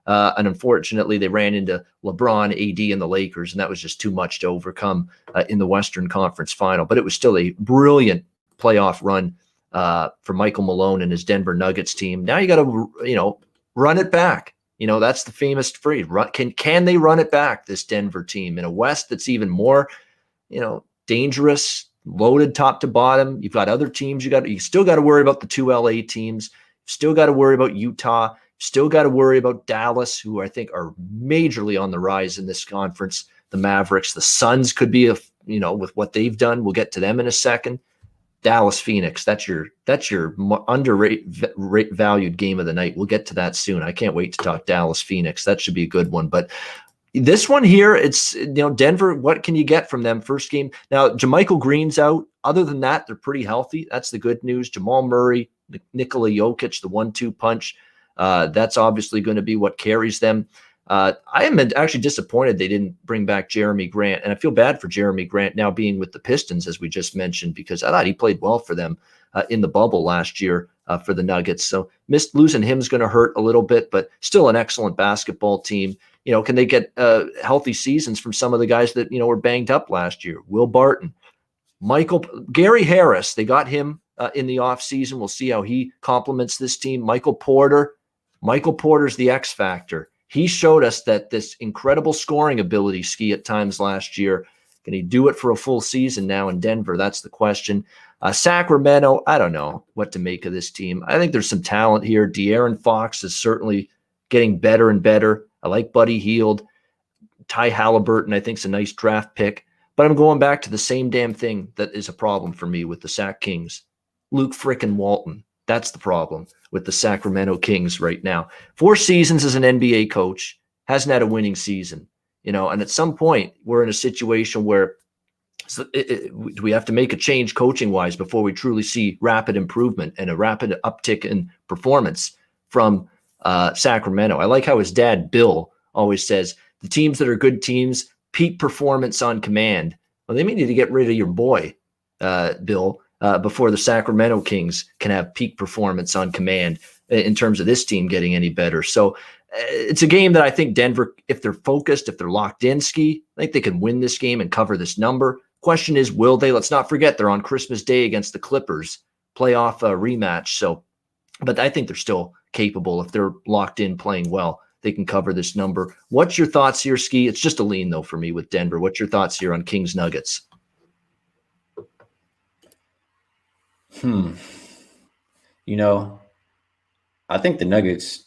And unfortunately, they ran into LeBron, AD, and the Lakers, and that was just too much to overcome in the Western Conference Final. But it was still a brilliant playoff run for Michael Malone and his Denver Nuggets team. Now you got to, run it back. That's the famous phrase. Can they run it back, this Denver team, in a West that's even more, dangerous, loaded top to bottom? You've got other teams. You still got to worry about the 2 LA teams. You've still got to worry about Utah. Still got to worry about Dallas, who I think are majorly on the rise in this conference. The Mavericks, the Suns could be, with what they've done. We'll get to them in a second. Dallas, Phoenix, that's your underrated valued game of the night. We'll get to that soon. I can't wait to talk Dallas, Phoenix. That should be a good one. But this one here, it's, Denver, what can you get from them first game? Now, JaMychal Green's out. Other than that, they're pretty healthy. That's the good news. Jamal Murray, Nikola Jokic, the 1-2 punch. That's obviously going to be what carries them. I am actually disappointed they didn't bring back Jeremy Grant, and I feel bad for Jeremy Grant now being with the Pistons, as we just mentioned, because I thought he played well for them in the bubble last year for the Nuggets. So losing him is going to hurt a little bit, but still an excellent basketball team. Can they get healthy seasons from some of the guys that were banged up last year? Will Barton, Gary Harris, they got him in the offseason. We'll see how he complements this team. Michael Porter's the X factor. He showed us that this incredible scoring ability, Skee, at times last year. Can he do it for a full season now in Denver? That's the question. Sacramento, I don't know what to make of this team. I think there's some talent here. De'Aaron Fox is certainly getting better and better. I like Buddy Hield. Ty Halliburton, I think, is a nice draft pick. But I'm going back to the same damn thing that is a problem for me with the Sac Kings. Luke frickin' Walton. That's the problem with the Sacramento Kings right now. 4 seasons as an NBA coach, hasn't had a winning season, and at some point we're in a situation where we have to make a change coaching wise before we truly see rapid improvement and a rapid uptick in performance from Sacramento. I like how his dad, Bill, always says the teams that are good teams, peak performance on command. Well, they may need to get rid of your boy, Bill, before the Sacramento Kings can have peak performance on command in terms of this team getting any better. So it's a game that I think Denver, if they're focused, if they're locked in, Skee, I think they can win this game and cover this number. Question is, will they? Let's not forget they're on Christmas Day against the Clippers, playoff rematch. So, but I think they're still capable. If they're locked in playing well, they can cover this number. What's your thoughts here, Skee? It's just a lean, though, for me with Denver. What's your thoughts here on Kings Nuggets? I think the Nuggets,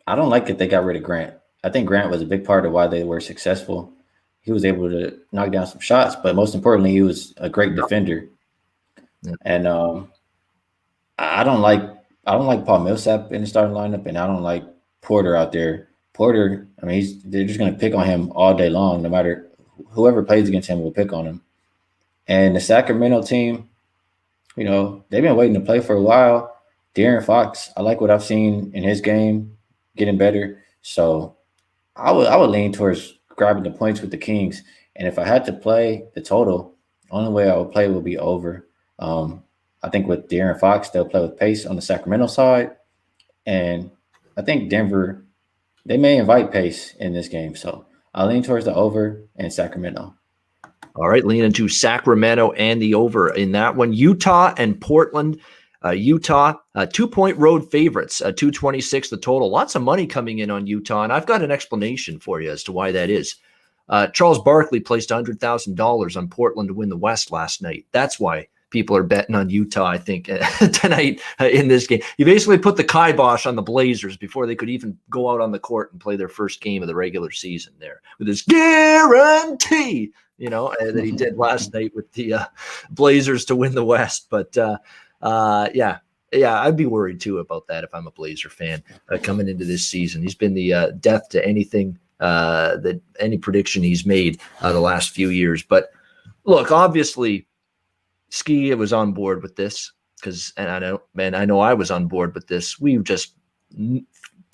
I don't like that they got rid of Grant. I think Grant was a big part of why they were successful. He was able to knock down some shots, but most importantly, he was a great defender. Yeah. And I don't like Paul Millsap in the starting lineup, and I don't like Porter out there. Porter, they're just going to pick on him all day long. No matter whoever plays against him will pick on him. And the Sacramento team, they've been waiting to play for a while. De'Aaron Fox, I like what I've seen in his game, getting better. So I would lean towards grabbing the points with the Kings. And if I had to play the total, the only way I would play would be over. I think with De'Aaron Fox, they'll play with pace on the Sacramento side. And I think Denver, they may invite pace in this game. So I'll lean towards the over and Sacramento. All right, leaning to Sacramento and the over in that one. Utah and Portland. Utah, 2-point road favorites, 226 the total. Lots of money coming in on Utah, and I've got an explanation for you as to why that is. Charles Barkley placed $100,000 on Portland to win the West last night. That's why people are betting on Utah, I think, tonight in this game. You basically put the kibosh on the Blazers before they could even go out on the court and play their first game of the regular season there with this guarantee, that he did last night with the Blazers to win the West. But yeah, I'd be worried too about that if I'm a Blazer fan coming into this season. He's been the death to anything that any prediction he's made the last few years. But look, obviously, Skee was on board with this and I know I was on board with this. We just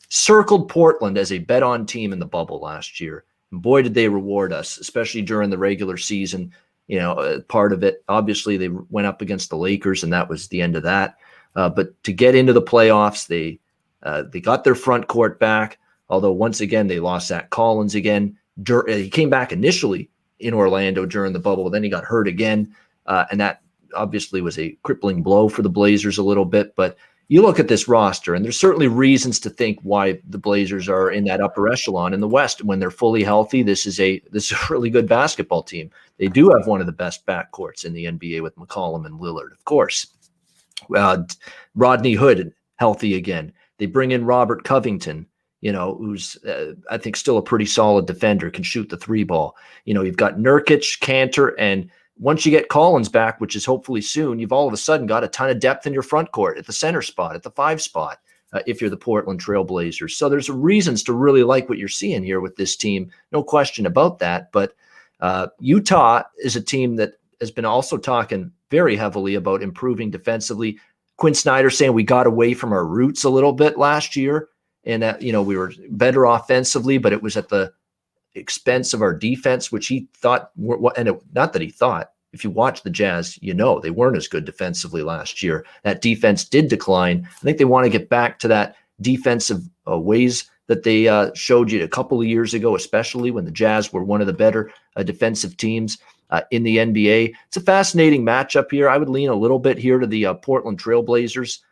circled Portland as a bet on team in the bubble last year. And boy, did they reward us, especially during the regular season. Part of it, obviously, they went up against the Lakers, and that was the end of that. But to get into the playoffs, they got their front court back, although once again, they lost Zach Collins again. He came back initially in Orlando during the bubble, then he got hurt again, and that obviously was a crippling blow for the Blazers a little bit. But you look at this roster, and there's certainly reasons to think why the Blazers are in that upper echelon in the West. When they're fully healthy, this is a really good basketball team. They do have one of the best backcourts in the NBA with McCollum and Lillard, of course. Rodney Hood healthy again. They bring in Robert Covington, who's I think still a pretty solid defender, can shoot the three ball. You've got Nurkic, Cantor, and once you get Collins back, which is hopefully soon, you've all of a sudden got a ton of depth in your front court at the center spot, at the 5 spot, if you're the Portland Trail Blazers. So there's reasons to really like what you're seeing here with this team. No question about that. But Utah is a team that has been also talking very heavily about improving defensively. Quinn Snyder saying we got away from our roots a little bit last year, and that, we were better offensively, but it was at the expense of our defense, which he thought, not that he thought, if you watch the Jazz, they weren't as good defensively last year. That defense did decline. I think they want to get back to that defensive ways that they showed you a couple of years ago, especially when the Jazz were one of the better defensive teams in the NBA. It's a fascinating matchup here. I would lean a little bit here to the Portland Trail Blazers.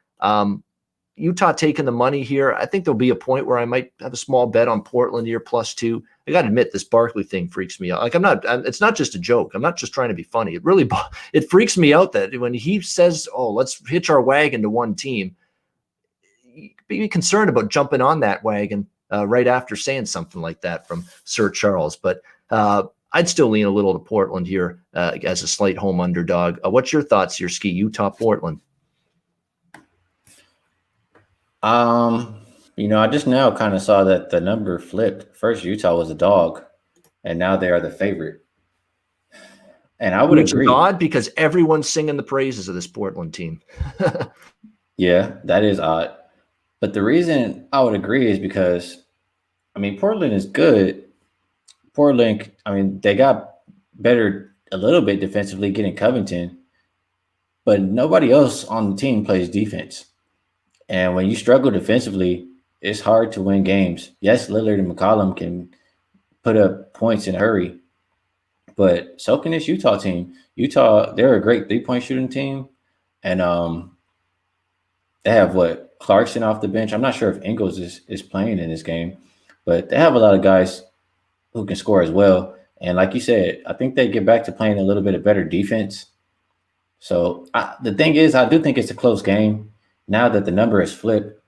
Utah taking the money here. I think there'll be a point where I might have a small bet on Portland here +2. I got to admit, this Barkley thing freaks me out. It's not just a joke. I'm not just trying to be funny. It freaks me out that when he says, oh, let's hitch our wagon to one team, be concerned about jumping on that wagon right after saying something like that from Sir Charles. But I'd still lean a little to Portland here as a slight home underdog. What's your thoughts here, Skee? Utah, Portland. I just now kind of saw that the number flipped. First, Utah was a dog, and now they are the favorite. And I would agree. Which is odd because everyone's singing the praises of this Portland team. Yeah, that is odd. But the reason I would agree is because, Portland is good. Portland, they got better a little bit defensively getting Covington, but nobody else on the team plays defense. And when you struggle defensively, it's hard to win games. Yes, Lillard and McCollum can put up points in a hurry, but so can this Utah team. Utah, they're a great 3-point shooting team, and they have Clarkson off the bench. I'm not sure if Ingles is playing in this game, but they have a lot of guys who can score as well. And like you said, I think they get back to playing a little bit of better defense. So the thing is, I do think it's a close game. Now that the number is flipped,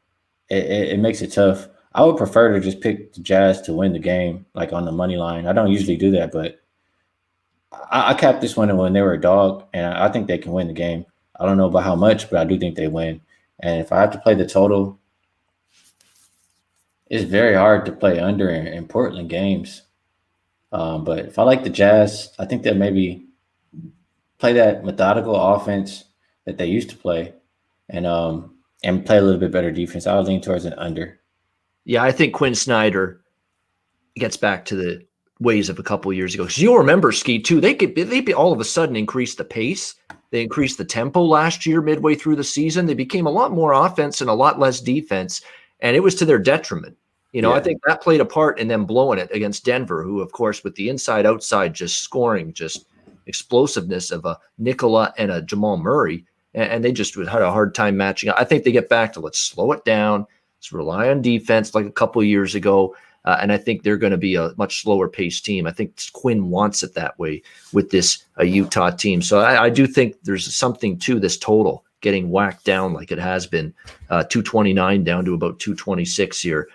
it makes it tough. I would prefer to just pick the Jazz to win the game, like on the money line. I don't usually do that, but I capped this one when they were a dog, and I think they can win the game. I don't know about how much, but I do think they win. And if I have to play the total, it's very hard to play under in Portland games. But if I like the Jazz, I think they'll maybe play that methodical offense that they used to play, and play a little bit better defense. I'll lean towards an under. Yeah, I think Quinn Snyder gets back to the ways of a couple of years ago. Because you'll remember, Skee, too, they all of a sudden increased the pace. They increased the tempo last year midway through the season. They became a lot more offense and a lot less defense, and it was to their detriment. I think that played a part in them blowing it against Denver, who, of course, with the inside-outside just scoring, just explosiveness of a Nikola and a Jamal Murray, and they just had a hard time matching up. I think they get back to let's slow it down. Let's rely on defense like a couple of years ago. And I think they're going to be a much slower paced team. I think Quinn wants it that way with this Utah team. So I do think there's something to this total getting whacked down like it has been, 229 down to about 226 here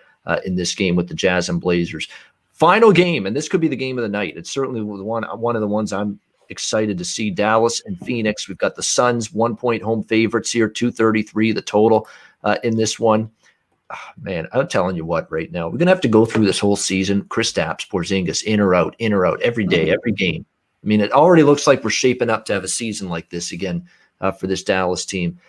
in this game with the Jazz and Blazers. Final game, and this could be the game of the night. It's certainly one of the ones I'm excited to see. Dallas and Phoenix. We've got the Suns 1-point home favorites here, 233 the total in this one. Oh, man, I'm telling you what, right now, we're going to have to go through this whole season. Kristaps, Porzingis, in or out every day, every game. I mean, it already looks like we're shaping up to have a season like this again for this Dallas team.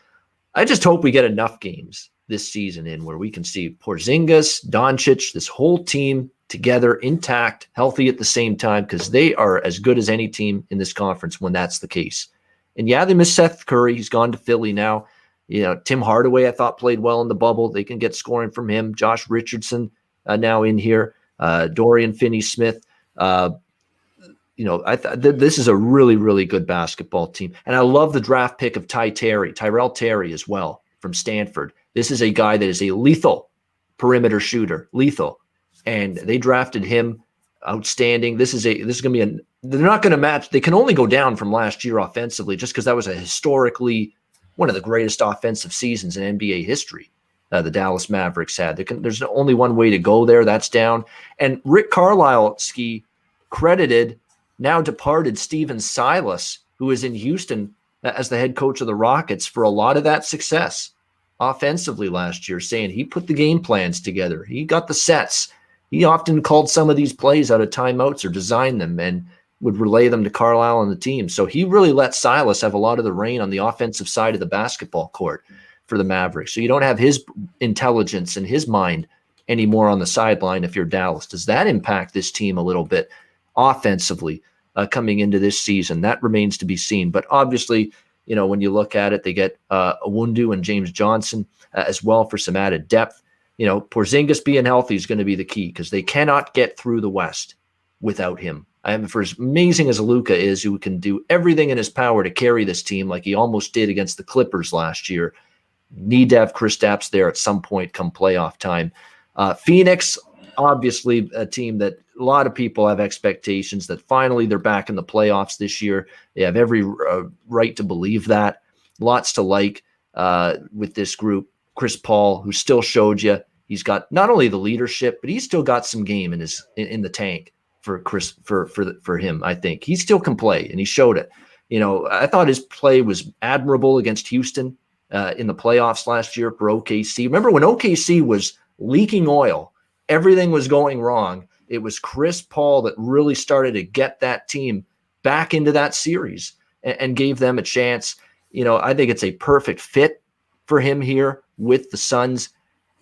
I just hope we get enough games this season in where we can see Porzingis, Doncic, this whole team together, intact, healthy at the same time, because they are as good as any team in this conference when that's the case. And yeah, they miss Seth Curry. He's gone to Philly now. Tim Hardaway, I thought, played well in the bubble. They can get scoring from him. Josh Richardson now in here. Dorian Finney-Smith. This is a really, really good basketball team. And I love the draft pick of Tyrell Terry as well from Stanford. This is a guy that is a lethal perimeter shooter, lethal. And they drafted him. Outstanding. This is going to be they're not going to match. They can only go down from last year offensively just because that was a historically one of the greatest offensive seasons in NBA history. The Dallas Mavericks had. There's only one way to go there. That's down. And Rick Carlisle, Skee, credited now departed Steven Silas, who is in Houston as the head coach of the Rockets, for a lot of that success offensively last year, saying he put the game plans together. He got the sets. He often called some of these plays out of timeouts or designed them and would relay them to Carlisle and the team. So he really let Silas have a lot of the reign on the offensive side of the basketball court for the Mavericks. So you don't have his intelligence and his mind anymore on the sideline if you're Dallas. Does that impact this team a little bit offensively coming into this season? That remains to be seen. But obviously, when you look at it, they get Awundu and James Johnson as well for some added depth. Porzingis being healthy is going to be the key because they cannot get through the West without him. For as amazing as Luka is, who can do everything in his power to carry this team like he almost did against the Clippers last year, need to have Kristaps there at some point come playoff time. Phoenix, obviously a team that a lot of people have expectations that finally they're back in the playoffs this year. They have every right to believe that. Lots to like with this group. Chris Paul, who still showed you he's got not only the leadership, but he's still got some game in the tank for Chris for him. I think he still can play, and he showed it. I thought his play was admirable against Houston in the playoffs last year for OKC. Remember when OKC was leaking oil, everything was going wrong. It was Chris Paul that really started to get that team back into that series and gave them a chance. I think it's a perfect fit for him here with the Suns.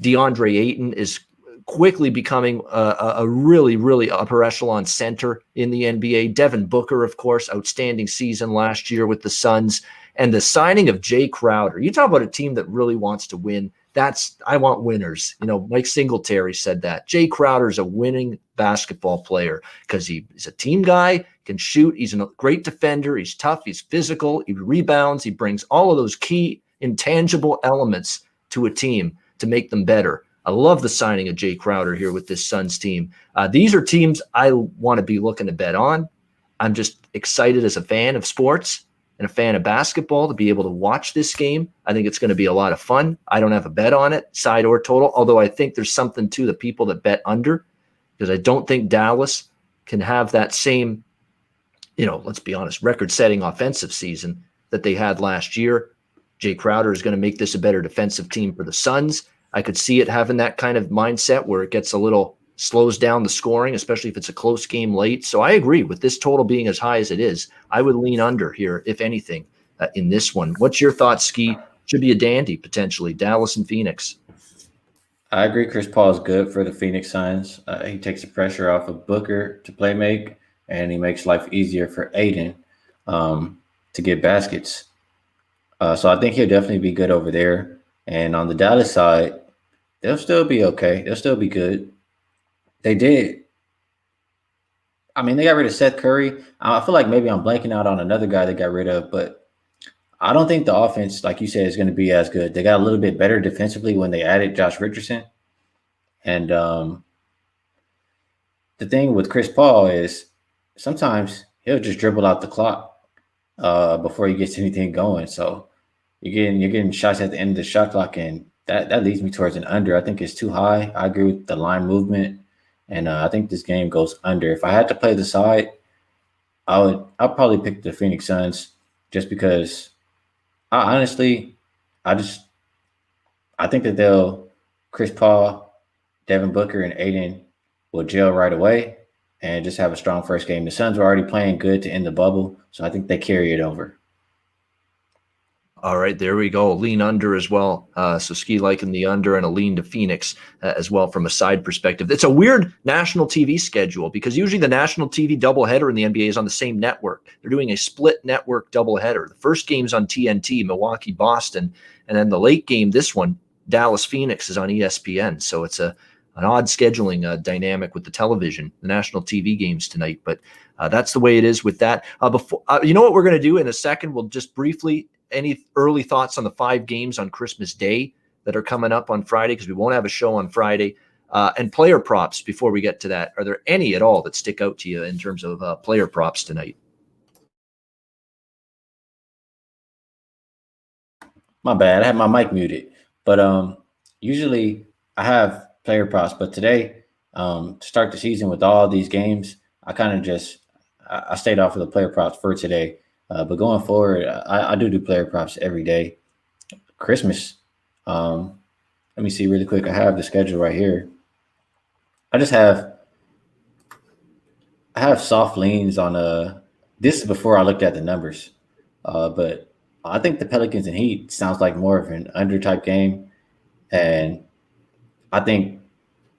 DeAndre Ayton is quickly becoming a really, really upper echelon center in the NBA. Devin Booker, of course, outstanding season last year with the Suns. And the signing of Jay Crowder. You talk about a team that really wants to win. I want winners. Mike Singletary said that. Jay Crowder is a winning basketball player because he's a team guy, can shoot. He's a great defender. He's tough. He's physical. He rebounds. He brings all of those key intangible elements to a team to make them better. I love the signing of Jay Crowder here with this Suns team. These are teams I want to be looking to bet on. I'm just excited as a fan of sports and a fan of basketball to be able to watch this game. I think it's going to be a lot of fun. I don't have a bet on it, side or total, although I think there's something to the people that bet under, because I don't think Dallas can have that same, let's be honest, record-setting offensive season that they had last year. Jay Crowder is going to make this a better defensive team for the Suns. I could see it having that kind of mindset where it gets a little slows down the scoring, especially if it's a close game late. So I agree with this total being as high as it is. I would lean under here, if anything, in this one. What's your thoughts, Skee? Should be a dandy, potentially, Dallas and Phoenix. I agree. Chris Paul is good for the Phoenix Suns. He takes the pressure off of Booker to play make, and he makes life easier for Aiden to get baskets. So I think he'll definitely be good over there. And on the Dallas side, they'll still be okay. They'll still be good. They did. I mean, they got rid of Seth Curry. I feel like maybe I'm blanking out on another guy they got rid of, but I don't think the offense, like you said, is going to be as good. They got a little bit better defensively when they added Josh Richardson. And the thing with Chris Paul is sometimes he'll just dribble out the clock before he gets anything going. So you're getting shots at the end of the shot clock, and that leads me towards an under. I think it's too high. I agree with the line movement. And I think this game goes under. If I had to play the side, I'll probably pick the Phoenix Suns just because I think that Chris Paul, Devin Booker, and Aiden will gel right away. and just have a strong first game. The Suns were already playing good to end the bubble, so I think they carry it over. All right, there we go. Lean under as well. So Skee liking the under and a lean to Phoenix as well from a side perspective. It's a weird national TV schedule because usually the national TV doubleheader in the NBA is on the same network. They're doing a split network doubleheader. The first game's on TNT, Milwaukee, Boston, and then the late game, this one, Dallas, Phoenix, is on ESPN. So it's an odd scheduling dynamic with the television, the national TV games tonight. But that's the way it is with that. You know what we're going to do in a second? We'll just briefly – any early thoughts on the 5 games on Christmas Day that are coming up on Friday, because we won't have a show on Friday, and player props before we get to that. Are there any at all that stick out to you in terms of player props tonight? My bad. I had my mic muted. But usually I have player props. But today, to start the season with all these games, I kind of just I stayed off of the player props for today. But going forward, I do player props every day. Christmas. Let me see really quick. I have the schedule right here. I have soft leans on this is before I looked at the numbers. But I think the Pelicans and Heat sounds like more of an under type game. And I think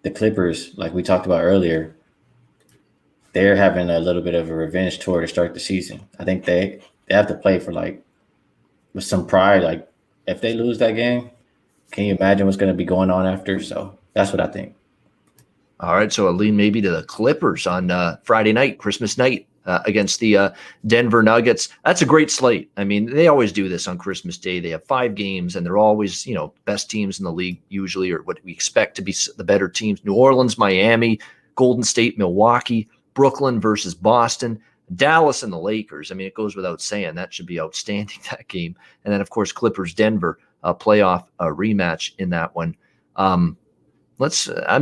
the Clippers, like we talked about earlier, they're having a little bit of a revenge tour to start the season. I think they have to play for with some pride. Like if they lose that game, can you imagine what's going to be going on after? So that's what I think. All right, so a lean maybe to the Clippers on Friday night, Christmas night, against the Denver Nuggets. That's a great slate. I mean, they always do this on Christmas Day. They have 5 games, and they're always, best teams in the league usually, or what we expect to be the better teams. New Orleans, Miami, Golden State, Milwaukee, Brooklyn versus Boston, Dallas and the Lakers. I mean, it goes without saying that should be outstanding, that game. And then, of course, Clippers, Denver, playoff rematch in that one. I'm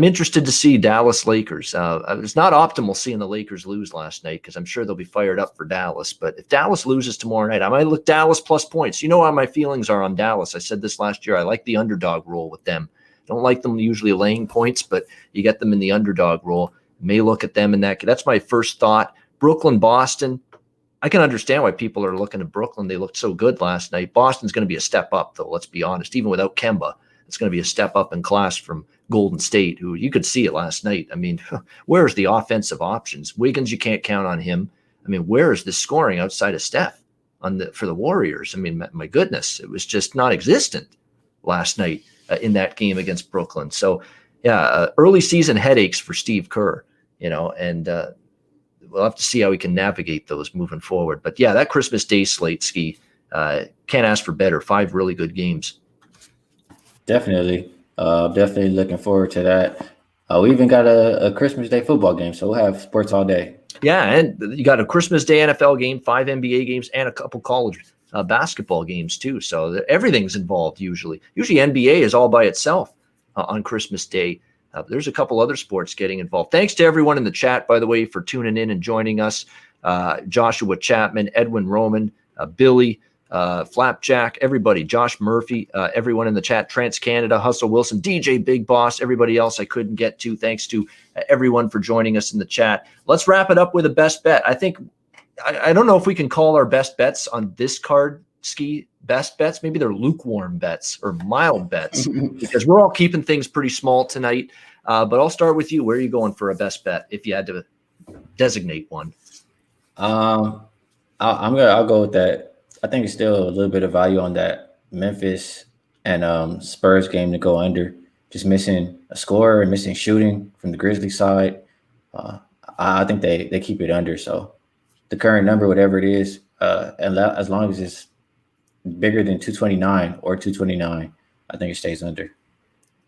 interested to see Dallas Lakers. It's not optimal seeing the Lakers lose last night because I'm sure they'll be fired up for Dallas. But if Dallas loses tomorrow night, I might look Dallas plus points. You know how my feelings are on Dallas. I said this last year. I like the underdog role with them. Don't like them usually laying points, but you get them in the underdog role. May look at them in that. That's my first thought. Brooklyn, Boston. I can understand why people are looking at Brooklyn. They looked so good last night. Boston's going to be a step up, though. Let's be honest. Even without Kemba, it's going to be a step up in class from Golden State, who you could see it last night. I mean, where's the offensive options? Wiggins, you can't count on him. I mean, where is the scoring outside of Steph for the Warriors? I mean, my goodness, it was just non-existent last night in that game against Brooklyn. So, yeah, early season headaches for Steve Kerr. And we'll have to see how we can navigate those moving forward. But yeah, that Christmas Day slate, Skee, can't ask for better. 5 really good games. Definitely looking forward to that. We even got a Christmas Day football game, so we'll have sports all day. Yeah, and you got a Christmas Day NFL game, 5 NBA games, and a couple college basketball games too. So everything's involved usually. Usually NBA is all by itself on Christmas Day. There's a couple other sports getting involved. Thanks to everyone in the chat, by the way, for tuning in and joining us. Joshua Chapman, Edwin Roman, Billy, Flapjack, everybody, Josh Murphy, everyone in the chat, Trans Canada, Hustle Wilson, DJ Big Boss, everybody else I couldn't get to. Thanks to everyone for joining us in the chat. Let's wrap it up with a best bet. I think, I don't know if we can call our best bets on this card, Skee, best bets. Maybe they're lukewarm bets or mild bets because we're all keeping things pretty small tonight. But I'll start with you. Where are you going for a best bet if you had to designate one? I'll go with that. I think it's still a little bit of value on that Memphis and Spurs game to go under. Just missing a scorer and missing shooting from the Grizzlies side. I think they keep it under. So the current number, whatever it is, and as long as it's bigger than 229 or 229, I think it stays under.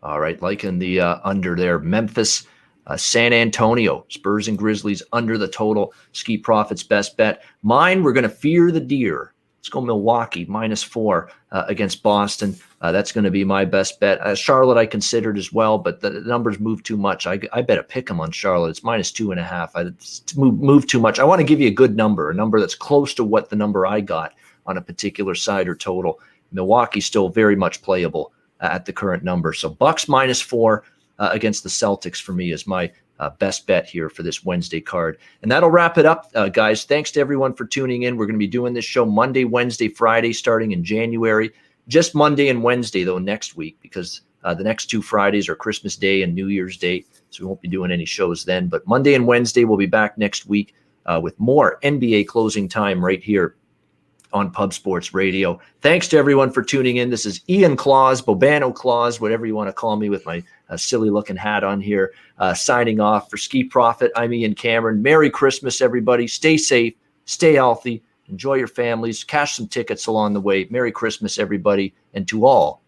All right, liking the under there. Memphis, San Antonio, Spurs and Grizzlies under the total. Skee Profits best bet. Mine, we're going to fear the deer. Let's go Milwaukee, -4 against Boston. That's going to be my best bet. Charlotte I considered as well, but the numbers move too much. I bet a pick 'em on Charlotte. It's -2.5. It's move too much. I want to give you a good number, a number that's close to what the number I got on a particular side or total. Milwaukee still very much playable at the current number. So Bucks -4 against the Celtics for me is my best bet here for this Wednesday card. And that'll wrap it up, guys. Thanks to everyone for tuning in. We're going to be doing this show Monday, Wednesday, Friday, starting in January. Just Monday and Wednesday, though, next week, because the next 2 Fridays are Christmas Day and New Year's Day, so we won't be doing any shows then. But Monday and Wednesday, we'll be back next week with more NBA closing time right here on Pub Sports Radio. Thanks to everyone for tuning in. This is Ian Claus, Bobano Claus, whatever you want to call me, with my silly-looking hat on here, signing off for Skee Profit. I'm Ian Cameron. Merry Christmas, everybody. Stay safe, stay healthy, enjoy your families, cash some tickets along the way. Merry Christmas, everybody, and to all